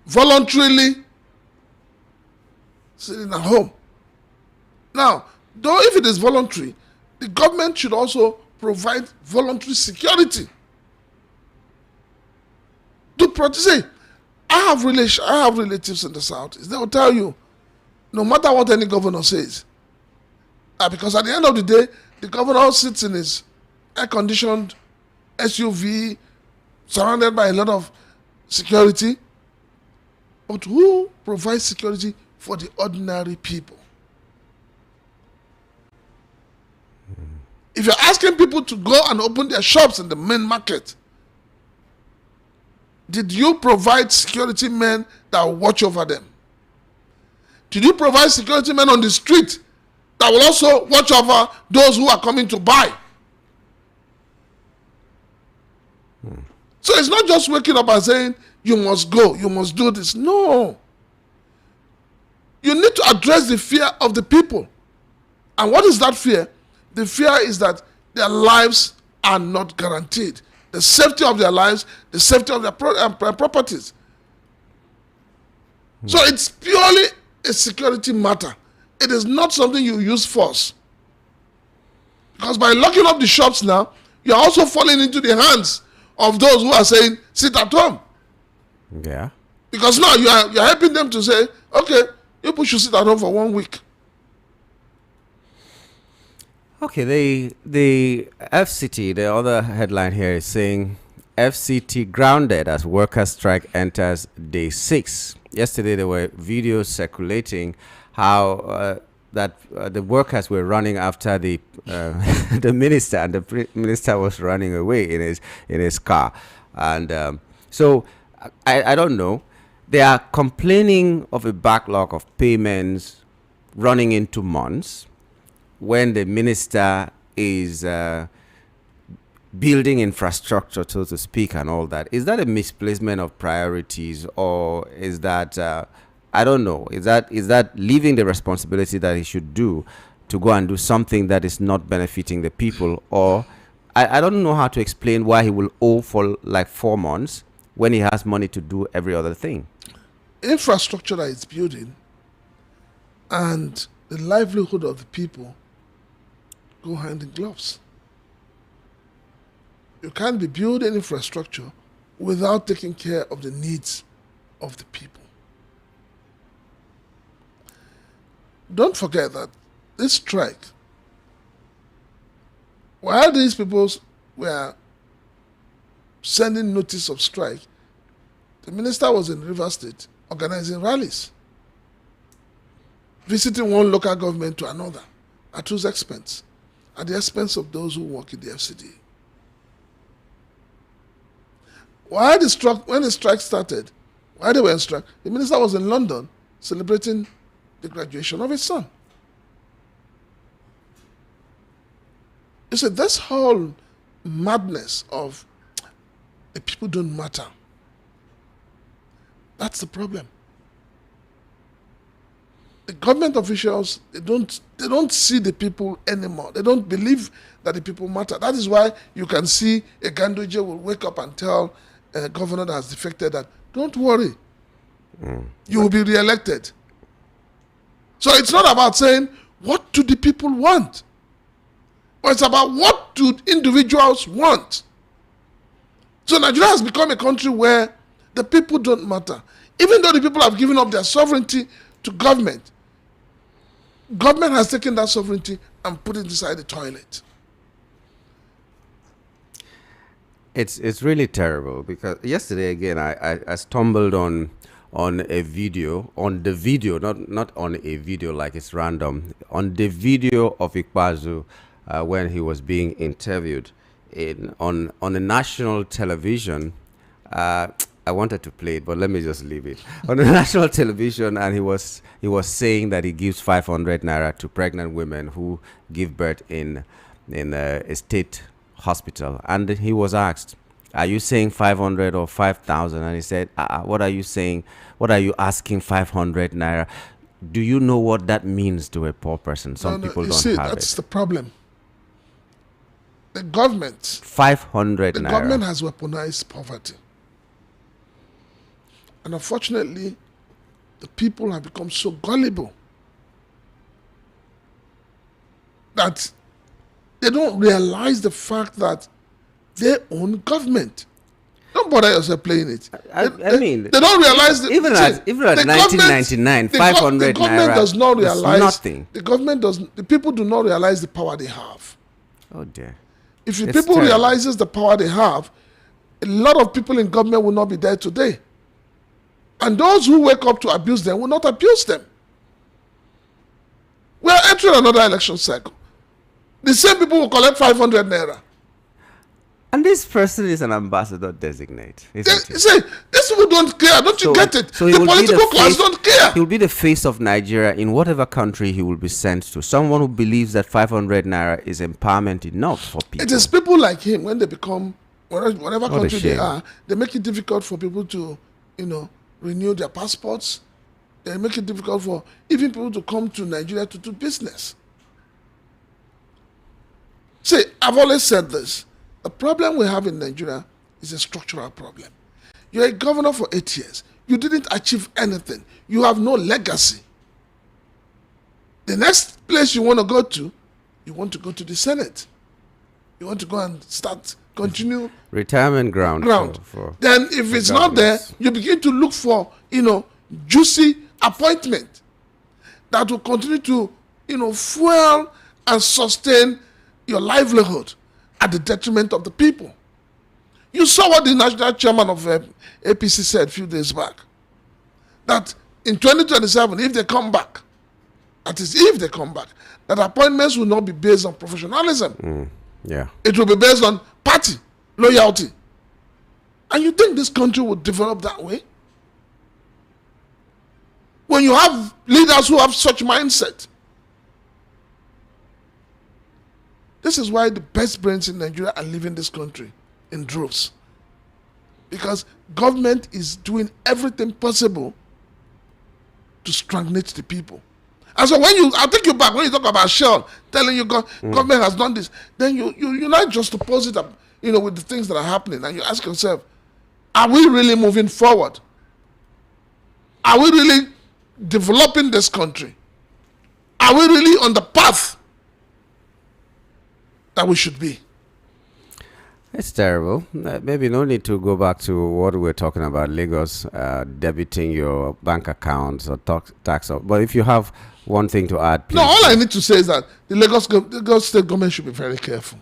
voluntarily sitting at home. Now, though if it is voluntary, the government should also provide voluntary security. See, I have relatives in the South. They will tell you, no matter what any governor says, because at the end of the day, the governor sits in his air-conditioned SUV, surrounded by a lot of security. But who provides security for the ordinary people? If you're asking people to go and open their shops in the main market, did you provide security men that will watch over them? Did you provide security men on the street that will also watch over those who are coming to buy? So it's not just waking up and saying, you must go, you must do this. No. You need to address the fear of the people. And what is that fear? The fear is that their lives are not guaranteed. The safety of their lives, the safety of their properties. So it's purely a security matter. It is not something you use force. Because by locking up the shops now, you're also falling into the hands of those who are saying, sit at home. Yeah. Because now you're helping them to say, okay, you should sit at home for 1 week. Okay, the FCT, the other headline here is saying FCT grounded as workers' strike enters day 6. Yesterday there were videos circulating how the workers were running after the the minister, and the minister was running away in his car, and so I don't know. They are complaining of a backlog of payments running into months, when the minister is building infrastructure, so to speak, and all that. Is that a misplacement of priorities, or is that, I don't know, is that leaving the responsibility that he should do to go and do something that is not benefiting the people? Or I don't know how to explain why he will owe for like 4 months when he has money to do every other thing. Infrastructure that is building and the livelihood of the people go hand in gloves. You can't be building infrastructure without taking care of the needs of the people. Don't forget that this strike, while these people were sending notice of strike, the minister was in Rivers State organizing rallies, visiting one local government to another at whose expense? At the expense of those who work in the FCD. When the strike started, while they were in strike, the minister was in London celebrating the graduation of his son. You see, this whole madness of the people don't matter. That's the problem. The government officials, they don't see the people anymore. They don't believe that the people matter. That is why you can see a Ganduje will wake up and tell a governor that has defected that, don't worry, you will be re-elected. So it's not about saying, what do the people want? But it's about what do individuals want. So Nigeria has become a country where the people don't matter. Even though the people have given up their sovereignty to government, government has taken that sovereignty and put it inside the toilet. It's really terrible, because yesterday again I stumbled on a video, not on a video like it's random, on the video of Ikpazu when he was being interviewed on a national television. I wanted to play it, but let me just leave it. On the national television, and he was saying that he gives 500 naira to pregnant women who give birth in a state hospital. And he was asked, are you saying 500 or 5,000? And he said, what are you saying? What are you asking 500 naira? Do you know what that means to a poor person? Some people don't have it. That's the problem. The government, 500 the naira. government has weaponized poverty. And unfortunately, the people have become so gullible that they don't realize the fact that they own government. Don't bother yourself playing it. I mean, they don't realize even at 1999, 500 the government naira does not realize nothing. The people do not realize the power they have. Oh dear. If the It's people terrible. realizes the power they have, a lot of people in government will not be there today. And those who wake up to abuse them will not abuse them. We are entering another election cycle. The same people will collect 500 naira. And this person is an ambassador designate, isn't he? See, these people don't care. Don't you get it? So he The will be political class face- don't care. He will be the face of Nigeria in whatever country he will be sent to. Someone who believes that 500 naira is empowerment enough for people. It is people like him, when they become, whatever What a country they shame. are, they make it difficult for people to, renew their passports. They make it difficult for even people to come to Nigeria to do business. See, I've always said this. The problem we have in Nigeria is a structural problem. You're a governor for 8 years. You didn't achieve anything. You have no legacy. The next place you want to go to, you want to go to the Senate. You want to go and continue Retirement ground. For then if it's not there, governors. you begin to look for, juicy appointment that will continue to, fuel and sustain your livelihood at the detriment of the people. You saw what the national chairman of APC said a few days back, that in 2027, if they come back, that is if they come back, that appointments will not be based on professionalism. Yeah. It will be based on party loyalty. And you think this country would develop that way? When you have leaders who have such mindset. This is why the best brains in Nigeria are leaving this country in droves. Because government is doing everything possible to stagnate the people. And so I'll take you back, when you talk about Shell, telling you government has done this, then you not just oppose it up, with the things that are happening, and you ask yourself, are we really moving forward? Are we really developing this country? Are we really on the path that we should be? It's terrible. Maybe no need to go back to what we were talking about, Lagos debiting your bank accounts or tax. But if you have one thing to add, please. No, all I need to say is that the Lagos state government should be very careful.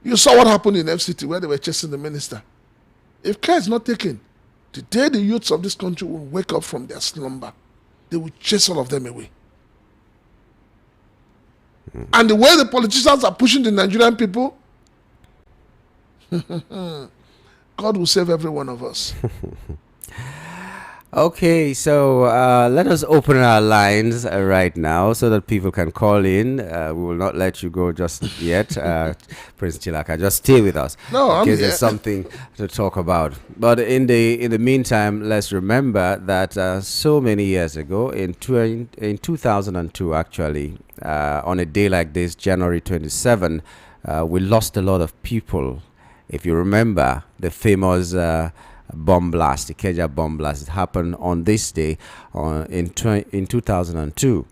You saw what happened in FCT where they were chasing the minister. If care is not taken, the day the youths of this country will wake up from their slumber, they will chase all of them away. And the way the politicians are pushing the Nigerian people, God will save every one of us. Okay, so let us open our lines right now so that people can call in. We will not let you go just yet, Prince Chilaka. Just stay with us No, in I'm case here. there's something to talk about. But in the meantime, let's remember that so many years ago, in 2002, actually, on a day like this, January 27, we lost a lot of people. If you remember the famous bomb blast, the Keja bomb blast, it happened on this day in 2002.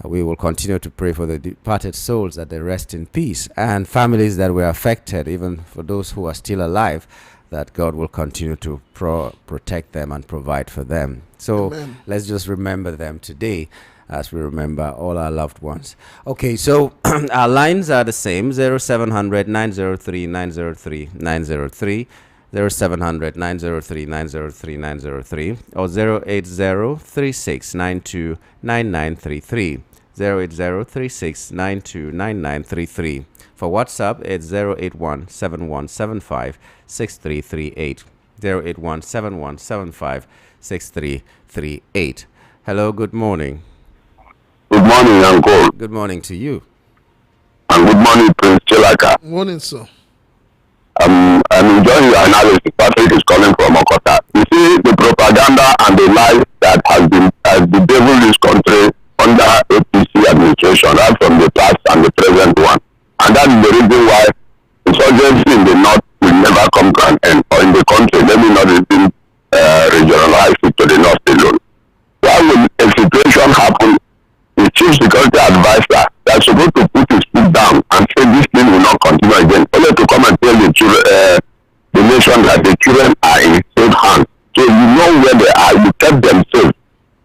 We will continue to pray for the departed souls that they rest in peace, and families that were affected, even for those who are still alive, that God will continue to protect them and provide for them. So Amen. let's just remember them today as we remember all our loved ones. Okay, so our lines are the same: 0700 903 903 903, 0700 903 903 903, or 08036929933, 08036929933. For WhatsApp, it's 08171756338, 08171756338. Hello, good morning. Good morning, Uncle. Good morning to you. And good morning, Prince Chilaka. Morning, sir. I'm enjoying your analysis. Patrick is calling from Okota. You see, the propaganda and the lies that has bedeviled this country under APC administration, right from the past and the present one. And that is the reason why insurgency in the north will never come to an end, or in the country, let me not even regionalize it to the north alone. Why will a situation happen? The chief security advisor that's supposed to put his foot down and say this thing will not continue again, only to come and tell the nation that the children are in safe hands. So you know where they are, you kept them safe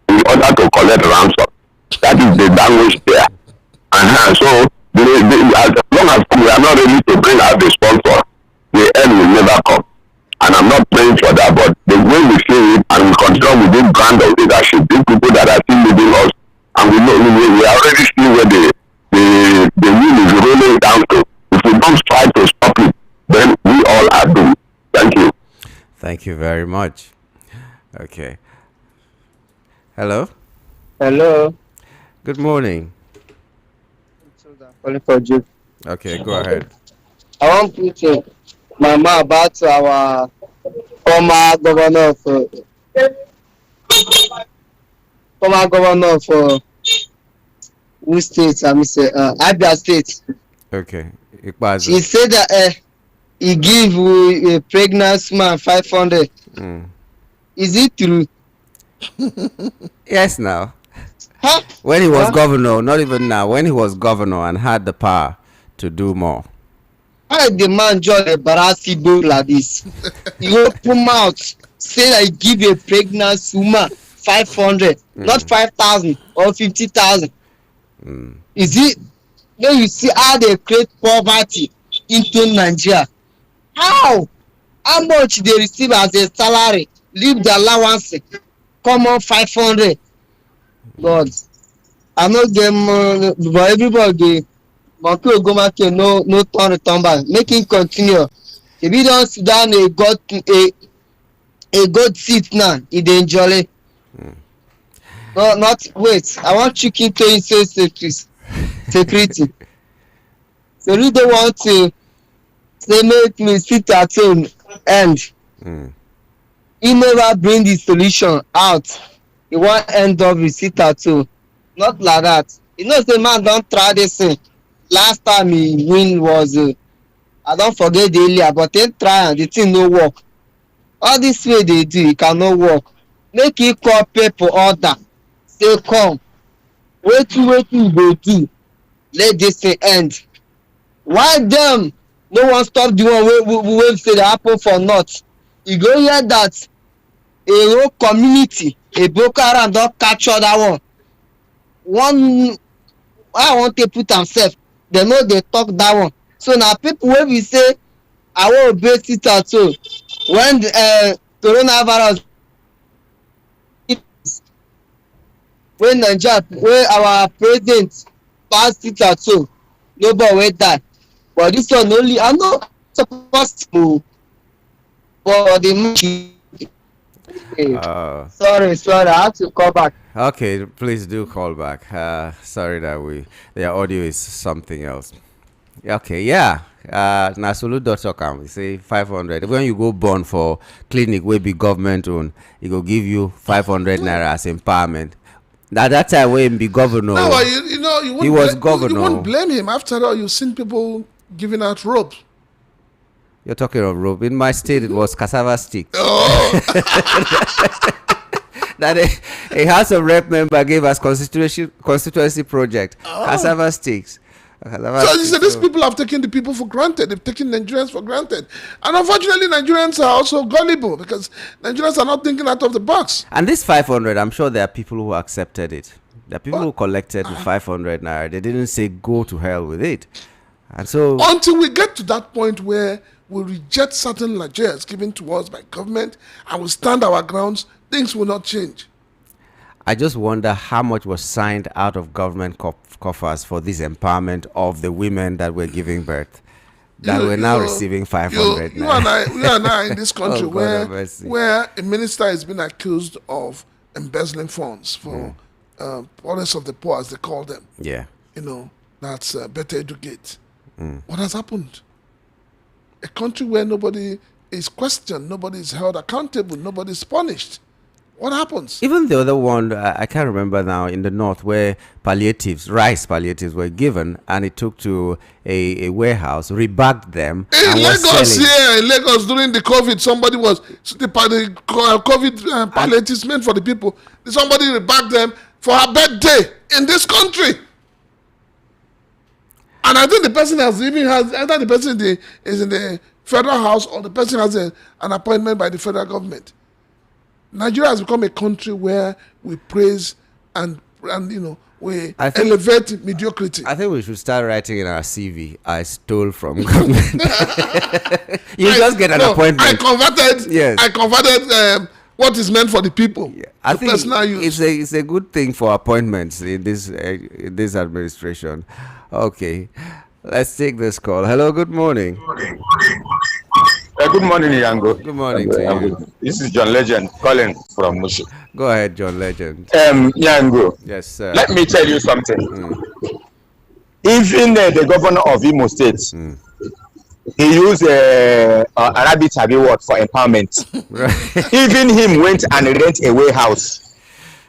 in order to collect ransom. That is the language there. So as long as we are not ready to bring out the sponsor, the end will never come. And I'm not praying for that, but the way we see it and we continue with this brand of leadership, these people that are still leading us, and we know we are already seeing where the wheel is rolling down to. If we don't try to stop it, then we all are doomed. Thank you. Thank you very much. Okay. Hello. Hello. Good morning. Calling for you. Okay, go ahead. I want to say, Mama, about our former governor for which state? I mean, say Abia State. Okay. She said that he give a pregnant man 500. Is it true? Yes, now. Huh? When he was governor, not even now, when he was governor and had the power to do more. Why the man just embarrass people like this? He open mouth, say that he give a pregnant woman 500, not 5,000 or 50,000. Is it? Then you see how they create poverty into Nigeria. How much they receive as a salary? Leave the allowance, come on 500. God, I no get money, but everybody Monkey Ogomake no turn back. Make him continue. If he don't sit down a good seat now, he dey enjoy. No, not wait. I want chicken to inside security. So you don't want to say make me sit at home and he never bring the solution out. He want end up with sit at home. Not like that. You know, the man don't try this thing. Last time he win was I don't forget the earlier, but they try and the thing no work. All this way they do, it cannot work. Make it call people order. Say come. Wait you go do. Let this thing end. Why them? No one stop the one we say that happen for north. You go hear that a whole community, a Boko Haram don't catch other one. I want to put themselves. They know they talk that one. So now people when we say I want to base it at all. When coronavirus, when Nigeria, when our president passed it at all, nobody went die. But this one only, I'm not supposed to. But the Sorry, I have to call back. Okay, please do call back. Sorry that the audio is something else. Okay, yeah. Nasolu.com, we say 500. When you go born for clinic, will be government owned, it will give you 500 naira as empowerment. At that time, when be governor, No, you know, he was governor. You won't blame him. After all, you've seen people giving out rope. You're talking of rope. In my state, it was cassava stick. Oh, That a House of Rep member gave us constituency project. Cassava sticks. so you say these people have taken the people for granted. They've taken Nigerians for granted. And unfortunately, Nigerians are also gullible because Nigerians are not thinking out of the box. And this 500, I'm sure there are people who accepted it. There are people who collected the 500 naira. They didn't say go to hell with it. And so Until we get to that point where we reject certain largesse given to us by government and we stand our grounds, things will not change. I just wonder how much was signed out of government coffers for this empowerment of the women that were giving birth, that were now receiving 500 you naira. and I in this country Oh, God have mercy. where a minister has been accused of embezzling funds for poorest of the poor, as they call them. Yeah. You know, that's better educate. What has happened? A country where nobody is questioned, nobody is held accountable, nobody is punished. What happens? Even the other one, I can't remember now, in the north where rice palliatives were given, and it took to a warehouse, rebagged them. In and was Lagos, selling. in Lagos during the COVID, somebody was the COVID palliatives meant for the people. Somebody rebagged them for her birthday in this country. And I think the person either the person is in the federal house or the person has an appointment by the federal government. Nigeria has become a country where we praise and we elevate mediocrity. I think we should start writing in our CV, I stole from government. You just get an appointment. I converted what is meant for the people. Yeah. I think use. it's a good thing for appointments in this administration. Okay, let's take this call. Hello, good morning. Good morning, Yango. Good morning to you. This is John Legend calling from Mushi. Go ahead, John Legend. Yango. Yes, sir. Let me tell you something. Even the governor of Imo State, he used Arabic word for empowerment. Right. Even him went and rent a warehouse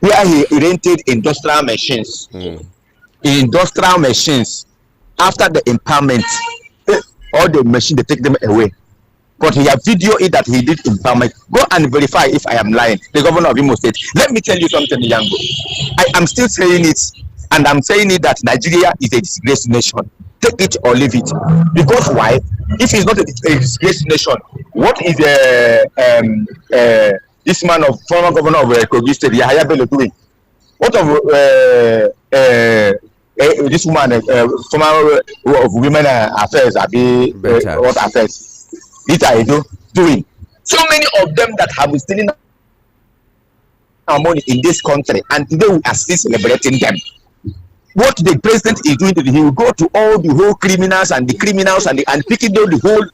where he rented industrial machines. Industrial machines. After the empowerment, all the machines, they take them away. But he have video it that he did empowerment. Go and verify if I am lying. The governor of Imo State. Let me tell you something, Yango. I am still saying it, and I'm saying it that Nigeria is a disgraced nation. Take it or leave it. Because why? If it's not a disgraced nation, what is this man of former governor of Kogi State, Yahaya Bello, doing? What of this woman, former of women affairs, what affairs? These are doing. So many of them that have been stealing our money in this country, and today we are still celebrating them. What the president is doing, he will go to all the whole criminals and picking down the whole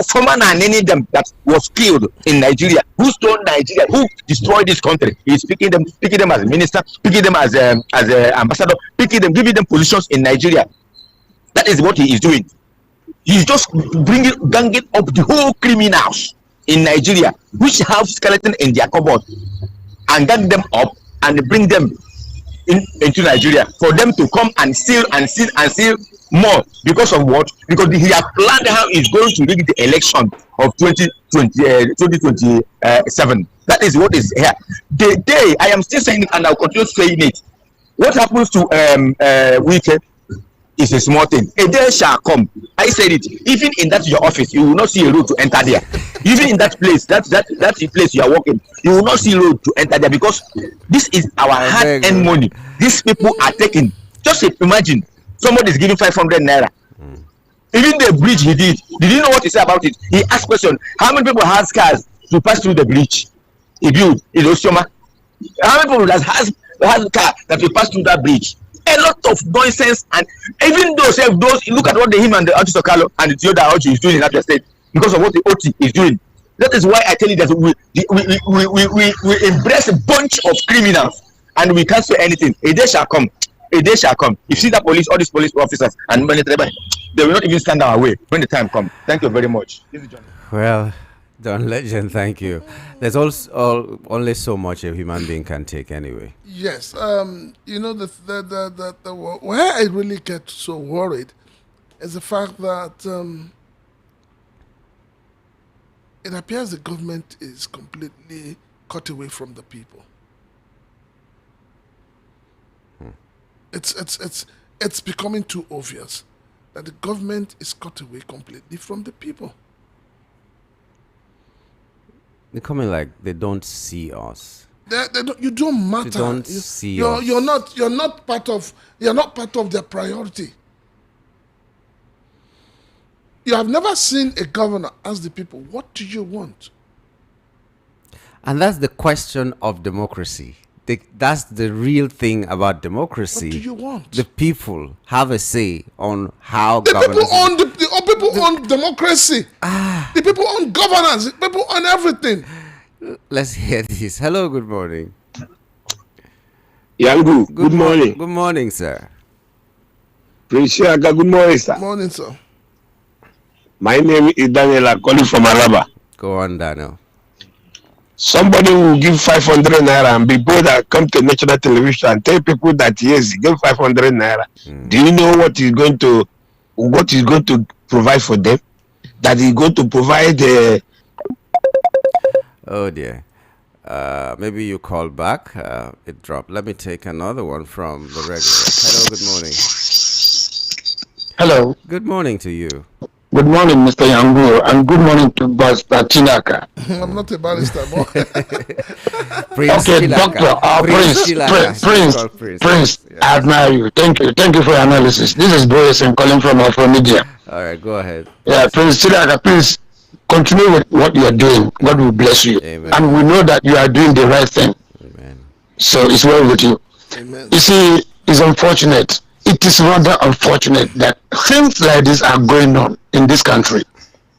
former and any of them that was killed in Nigeria, who stole Nigeria, who destroyed this country. He's picking them as minister, picking them as ambassador, giving them positions in Nigeria. That is what he is doing. He's just ganging up the whole criminals in Nigeria, which have skeleton in their cupboard, and gang them up and bring them into Nigeria for them to come and steal more. Because of what? Because he has planned how he's going to rig the election of 2027. That is what is here. The day I am still saying it, and I'll continue saying it. What happens to Wike is a small thing. A day shall come. I said it. Even in that your office, you will not see a road to enter there. Even in that place, that's the place you are working, you will not see a road to enter there, because this is our hard-earned money. These people are taking. Just imagine somebody is giving 500 naira. Even the bridge he did you know what he said about it? He asked question: how many people has cars to pass through the bridge he built in Osioma? How many people has car that will pass through that bridge? A lot of nonsense. And even those look at what him and the Artist Okalo and the other Oji is doing in that state, because of what the OT is doing. That is why I tell you that we embrace a bunch of criminals and we can't say anything. A day shall come. A day shall come. You see that police, all these police officers and military, they will not even stand our way when the time comes. Thank you very much. This is John. Well, Don Legend, thank you. There's also only so much a human being can take anyway. Yes. You know, where I really get so worried is the fact that it appears the government is completely cut away from the people. It's becoming too obvious that the government is cut away completely from the people. They're coming like they don't see us. You don't matter. They don't see us. You're not part of their priority. You have never seen a governor ask the people, "What do you want?" And that's the question of democracy. That's the real thing about democracy. What do you want? The people have a say on how the governance. People own democracy. The people own governance. The people own everything. Let's hear this. Hello, good morning. Yangu, good morning. Good morning, sir. Prince Shaka, good morning, sir. Morning, sir. My name is Daniel. I'm calling from Alaba. Go on, Daniel. Somebody will give 500 naira and people that come to national television and tell people that yes, give 500 naira. Do you know what is going to provide for them? That is going to provide. Oh dear. Maybe you call back. It dropped. Let me take another one from the regular. Hello. Good morning. Hello. Good morning to you. Good morning, Mr. Yangu, and good morning to Pastor Chinaka. I'm not a barrister, boy. Prince okay, Chilaka. Prince, yes. I admire you. Thank you for your analysis. This is Boris and calling from Afromedia. All right, go ahead. Yeah, Prince Chilaka, please continue with what you are doing. God will bless you. Amen. And we know that you are doing the right thing. Amen. So it's well with you. Amen. You see, it's unfortunate. It is rather unfortunate that things like this are going on in this country,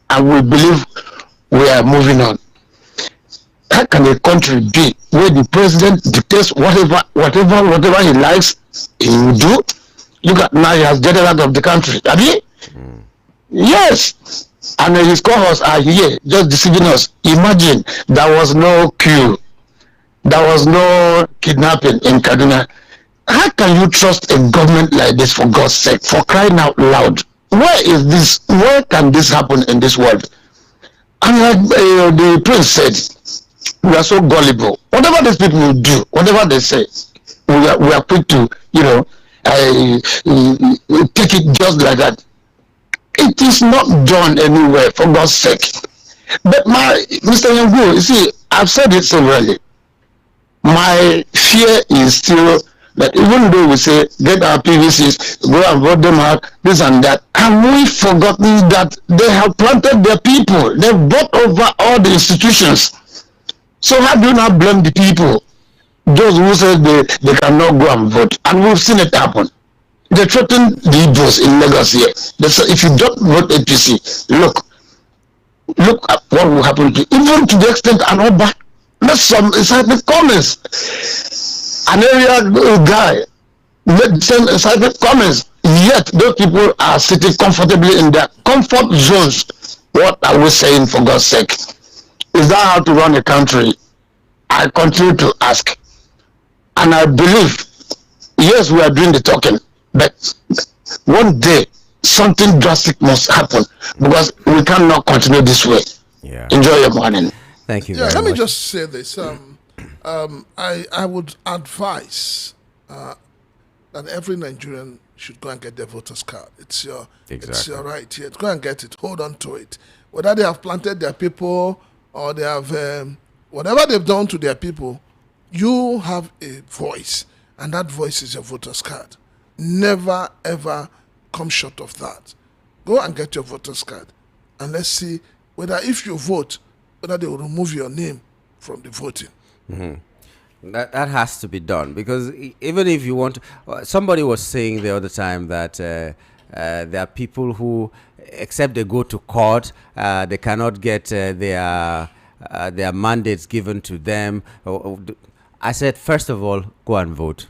and we believe we are moving on. How can a country be where the president dictates whatever he likes, he will do? Look at now, he has get out of the country. Have you? Yes. And his cohorts are here just deceiving us. Imagine there was no Coup, there was no kidnapping in Kaduna. How can you trust a government like this, for God's sake, for crying out loud? Where can this happen in this world? And like the prince said, we are so gullible. Whatever these people do, whatever they say, we are quick to, take it just like that. It is not done anywhere, for God's sake. But Mr. Yangu, you see, I've said it severally. My fear is still that even though we say get our PVCs, go and vote them out, this and that, have we forgotten that they have planted their people? They've bought over all the institutions. So how do you not blame the people? Those who said they cannot go and vote. And we've seen it happen. They threatened the Igbos in Lagos here. They said if you don't vote APC, look at what will happen to you. Even to the extent and all back. That's some incitement comments. An area guy made some incitement comments, yet those people are sitting comfortably in their comfort zones. What are we saying, for God's sake? Is that how to run a country? I continue to ask. And I believe, yes, we are doing the talking, but one day something drastic must happen because we cannot continue this way. Yeah. Enjoy your morning. Thank you. Yeah, very let me much. just say this. I would advise that every Nigerian should go and get their voter's card. It's your right here. Go and get it. Hold on to it. Whether they have planted their people or they have whatever they've done to their people, you have a voice, and that voice is your voter's card. Never ever come short of that. Go and get your voter's card, and let's see whether if you vote, whether they will remove your name from the voting. Mm-hmm. That has to be done, because even if you want to, somebody was saying the other time that there are people who, except they go to court, they cannot get their mandates given to them. I said, first of all, go and vote.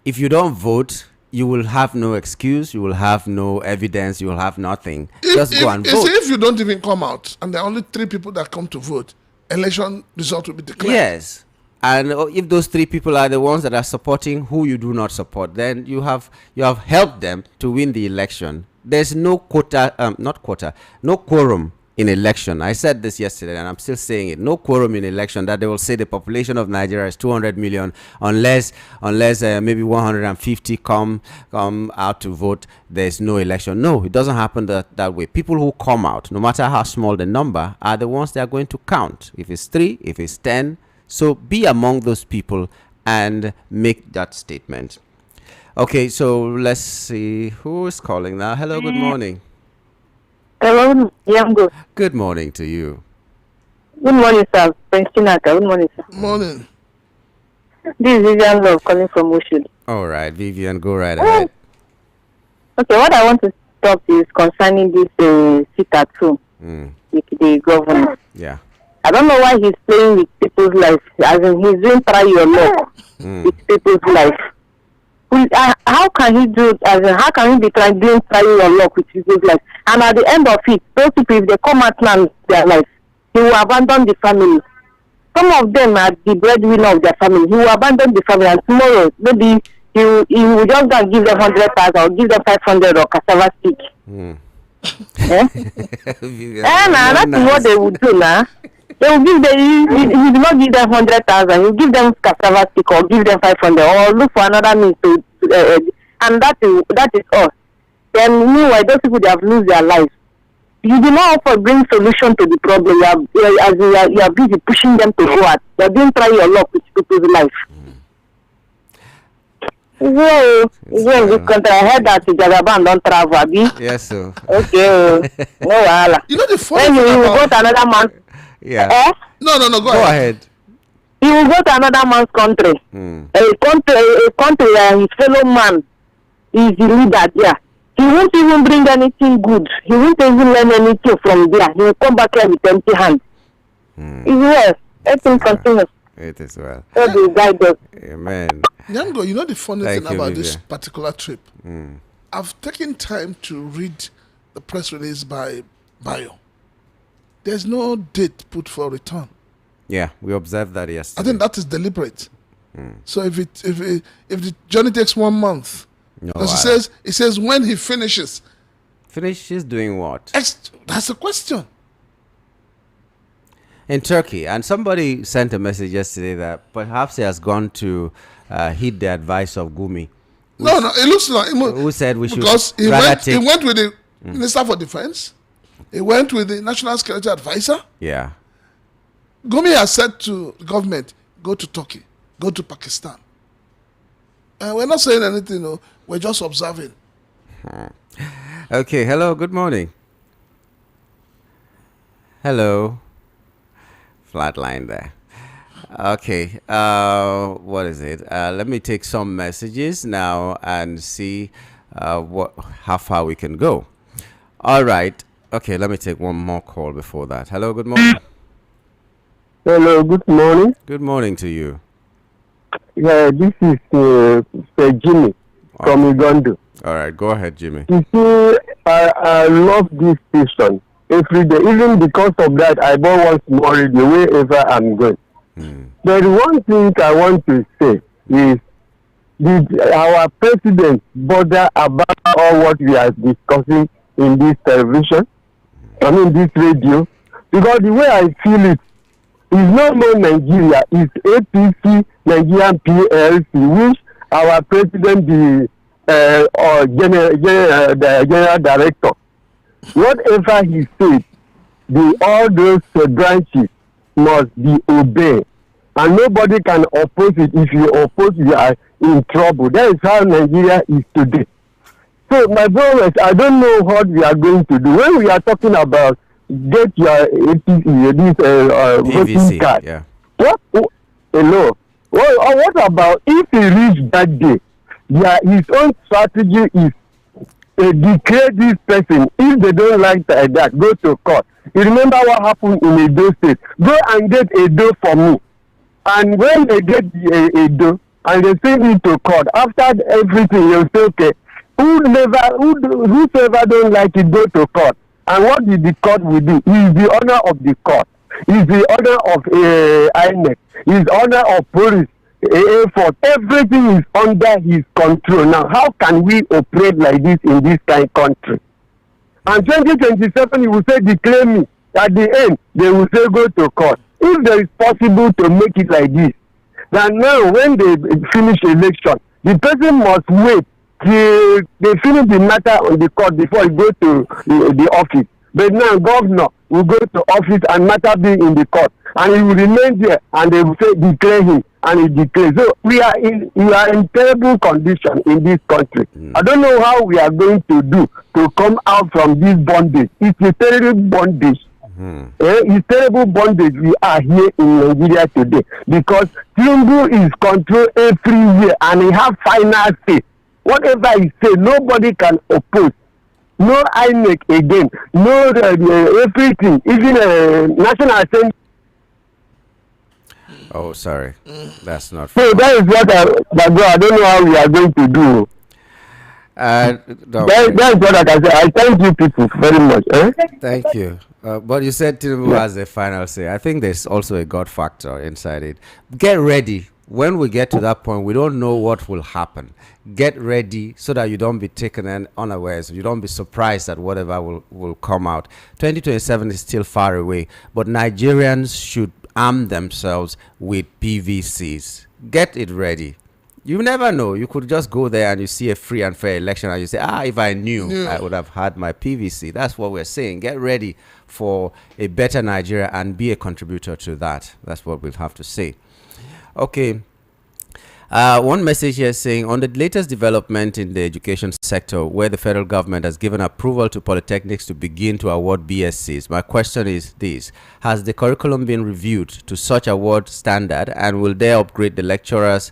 If you don't vote, you will have no excuse, you will have no evidence, you will have nothing. Just go and vote. If you don't even come out, and there are only 3 people that come to vote, election result will be declared. Yes. And if those 3 people are the ones that are supporting who you do not support, then you have helped them to win the election. There's no no quorum in election. I said this yesterday, and I'm still saying it. No quorum in election that they will say the population of Nigeria is 200 million, unless maybe 150 come out to vote. There's no election. No, it doesn't happen that way. People who come out, no matter how small the number, are the ones that are going to count. If it's 3, if it's 10, so be among those people and make that statement. Okay, so let's see who is calling now. Hello, good morning. Hello, Yamgo. Good morning to you. Good morning, sir. Prince Chinaka. Good morning, sir. Morning. This is Vivian Love calling from Oshodi. All right, Vivian, go right ahead. Okay, what I want to talk is concerning this sit-at-home with the governor. Yeah. I don't know why he's playing with people's life. As in, he's doing try your luck with people's life. How can he do? As in, how can he be trying your luck with people's life? And at the end of it, those people, if they come out now their life, he will abandon the family. Some of them are the breadwinner of their family. He will abandon the family, and tomorrow maybe he will just go and give them 100,000 or give them 500 or cassava stick. That is what they would do now. They will give them. He will not give them 100,000. He will give them cassava stick or give them 500 or look for another means to. And that is all. Then meanwhile, those people, they have lose their lives. You do not offer bring solution to the problem. You are busy pushing them to go out. You are doing try your luck with people's life. Yeah, in this country, I heard that Jagaban don't travel, Abi. Yes, sir. Okay, no wahala. You know the funny Then thing you will about... go to another man's. Yeah. No, go Go ahead. ahead. He will go to another man's country. A country where his fellow man is the leader there. He won't even bring anything good. He won't even learn anything from there. He will come back here with empty hands. Yes, let him continue. It is well. So the guy does. Amen. Yango, you know the funny Thank thing you, about this Vivian. particular trip? I've taken time to read the press release by Bayo. There's no date put for return. Yeah, we observed that yesterday. I think that is deliberate. So if the journey takes 1 month, because it says when he finishes. Finishes doing what? That's the question. In Turkey. And somebody sent a message yesterday that perhaps he has gone to heed the advice of Gumi. No, it looks like... Who said we should because he take... went with the Minister for Defense. He went with the National Security Advisor. Yeah. Gumi has said to the government, go to Turkey, go to Pakistan. And we're not saying anything, no. We're just observing. Okay, hello, good morning. Hello. Flatline there. Okay, what is it? Let me take some messages now and see how far we can go. All right. Okay, let me take one more call before that. Hello, good morning. Hello, good morning. Good morning to you. Yeah, this is Jimmy from Uganda. All right, go ahead, Jimmy. You see, I love this station every day. Even because of that, I bought one small radio wherever I'm going. But one thing I want to say is, did our president bother about all what we are discussing in this television? I mean, this radio? Because the way I feel it, is no more Nigeria, it's APC, Nigerian PLC, which our president, the general director, whatever he said, all those branches must be obeyed. And nobody can oppose it. If you oppose, you are in trouble. That is how Nigeria is today. So, my brothers, I don't know what we are going to do. When we are talking about get your voting card. Yeah. Hello. What about if he reach that day? Yeah, his own strategy is declare this person. If they don't like that, go to court. You remember what happened in Edo State? Go and get Edo for me. And when they get Edo and they send it to court, after everything, you'll say, okay, whosoever don't like it, go to court. And what did the court will do? He is the honor of the court. He is the honor of INEC. He is honor of police. For everything is under his control. Now, how can we operate like this in this kind of country? And 2027, he will say, declare me. At the end, they will say, go to court. If there is possible to make it like this, then now when they finish election, the person must wait till they finish the matter on the court before he go to the office. But now governor will go to office and matter be in the court, and he will remain there, and they will say declare him, and he declares. So we are in terrible condition in this country. I don't know how we are going to do to come out from this bondage. It's a terrible bondage. It's terrible bondage we are here in Nigeria today, because Tinubu is controlled everywhere and he has final say. Whatever he says, nobody can oppose. No INEC again. No everything. Even National Assembly. Oh, sorry. That's not So that is what I don't know how we are going to do. That's what I can say. I thank you people very much. Thank you. But you said Tinubu has a final say. I think there's also a God factor inside it. Get ready. When we get to that point, we don't know what will happen. Get ready so that you don't be taken unawares. You don't be surprised at whatever will come out. 2027 is still far away, but Nigerians should arm themselves with PVCs. Get it ready. You never know. You could just go there and you see a free and fair election and you say, if I knew, I would have had my PVC. That's what we're saying. Get ready for a better Nigeria and be a contributor to that. That's what we'll have to say. Okay. One message here saying, on the latest development in the education sector, where the federal government has given approval to polytechnics to begin to award BScs, my question is this: has the curriculum been reviewed to such award standard, and will they upgrade the lecturers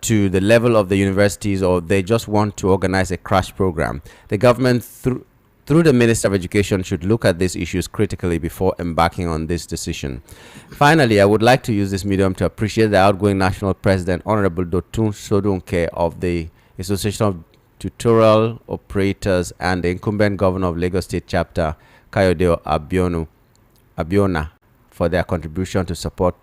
to the level of the universities, or they just want to organize a crash program? The government, through the Minister of Education, should look at these issues critically before embarking on this decision. Finally, I would like to use this medium to appreciate the outgoing National President, Honorable Dotun Sodunke of the Association of Tutorial Operators, and the incumbent Governor of Lagos State Chapter, Kayode Abiona, for their contribution to support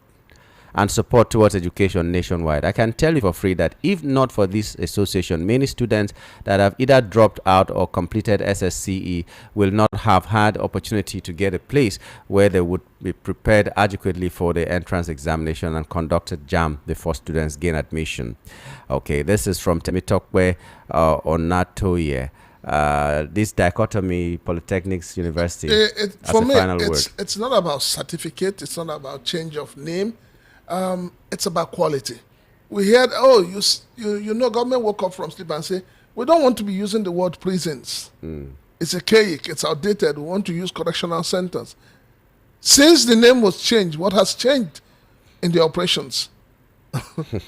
towards education nationwide. I can tell you for free that if not for this association, many students that have either dropped out or completed SSCE will not have had opportunity to get a place where they would be prepared adequately for the entrance examination and conducted JAM before students gain admission. Okay, this is from Temitokwe Onatoye. This dichotomy, polytechnics, university. For me, it's not about certificate. It's not about change of name. It's about quality. We heard, government woke up from sleep and say, we don't want to be using the word prisons. It's archaic, it's outdated. We want to use correctional centers. Since the name was changed, what has changed in the operations?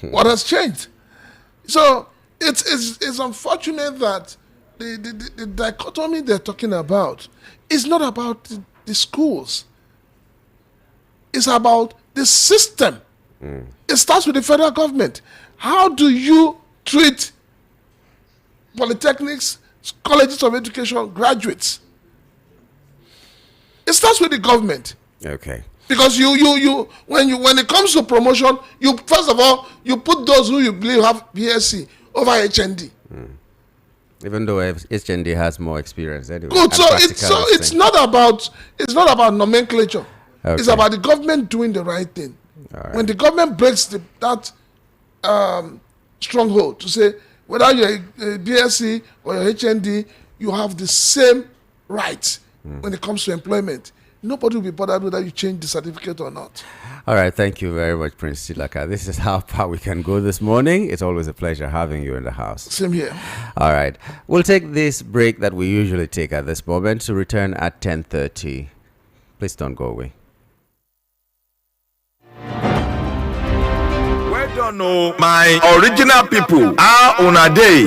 What has changed? So it's unfortunate that the dichotomy they're talking about is not about the schools. It's about the system. It starts with the federal government. How do you treat polytechnics, colleges of education, graduates? It starts with the government. Okay. Because when it comes to promotion, you first of all you put those who you believe have BSc over HND. Even though HND has more experience anyway. Good. So it's not about nomenclature. Okay. It's about the government doing the right thing. Right. When the government breaks that stronghold to say whether you're a BSc or your HND, you have the same rights when it comes to employment. Nobody will be bothered whether you change the certificate or not. All right. Thank you very much, Prince Chilaka. This is how far we can go this morning. It's always a pleasure having you in the house. Same here. All right. We'll take this break that we usually take at this moment to return at 10:30. Please don't go away. Well done, my original people. How una dey?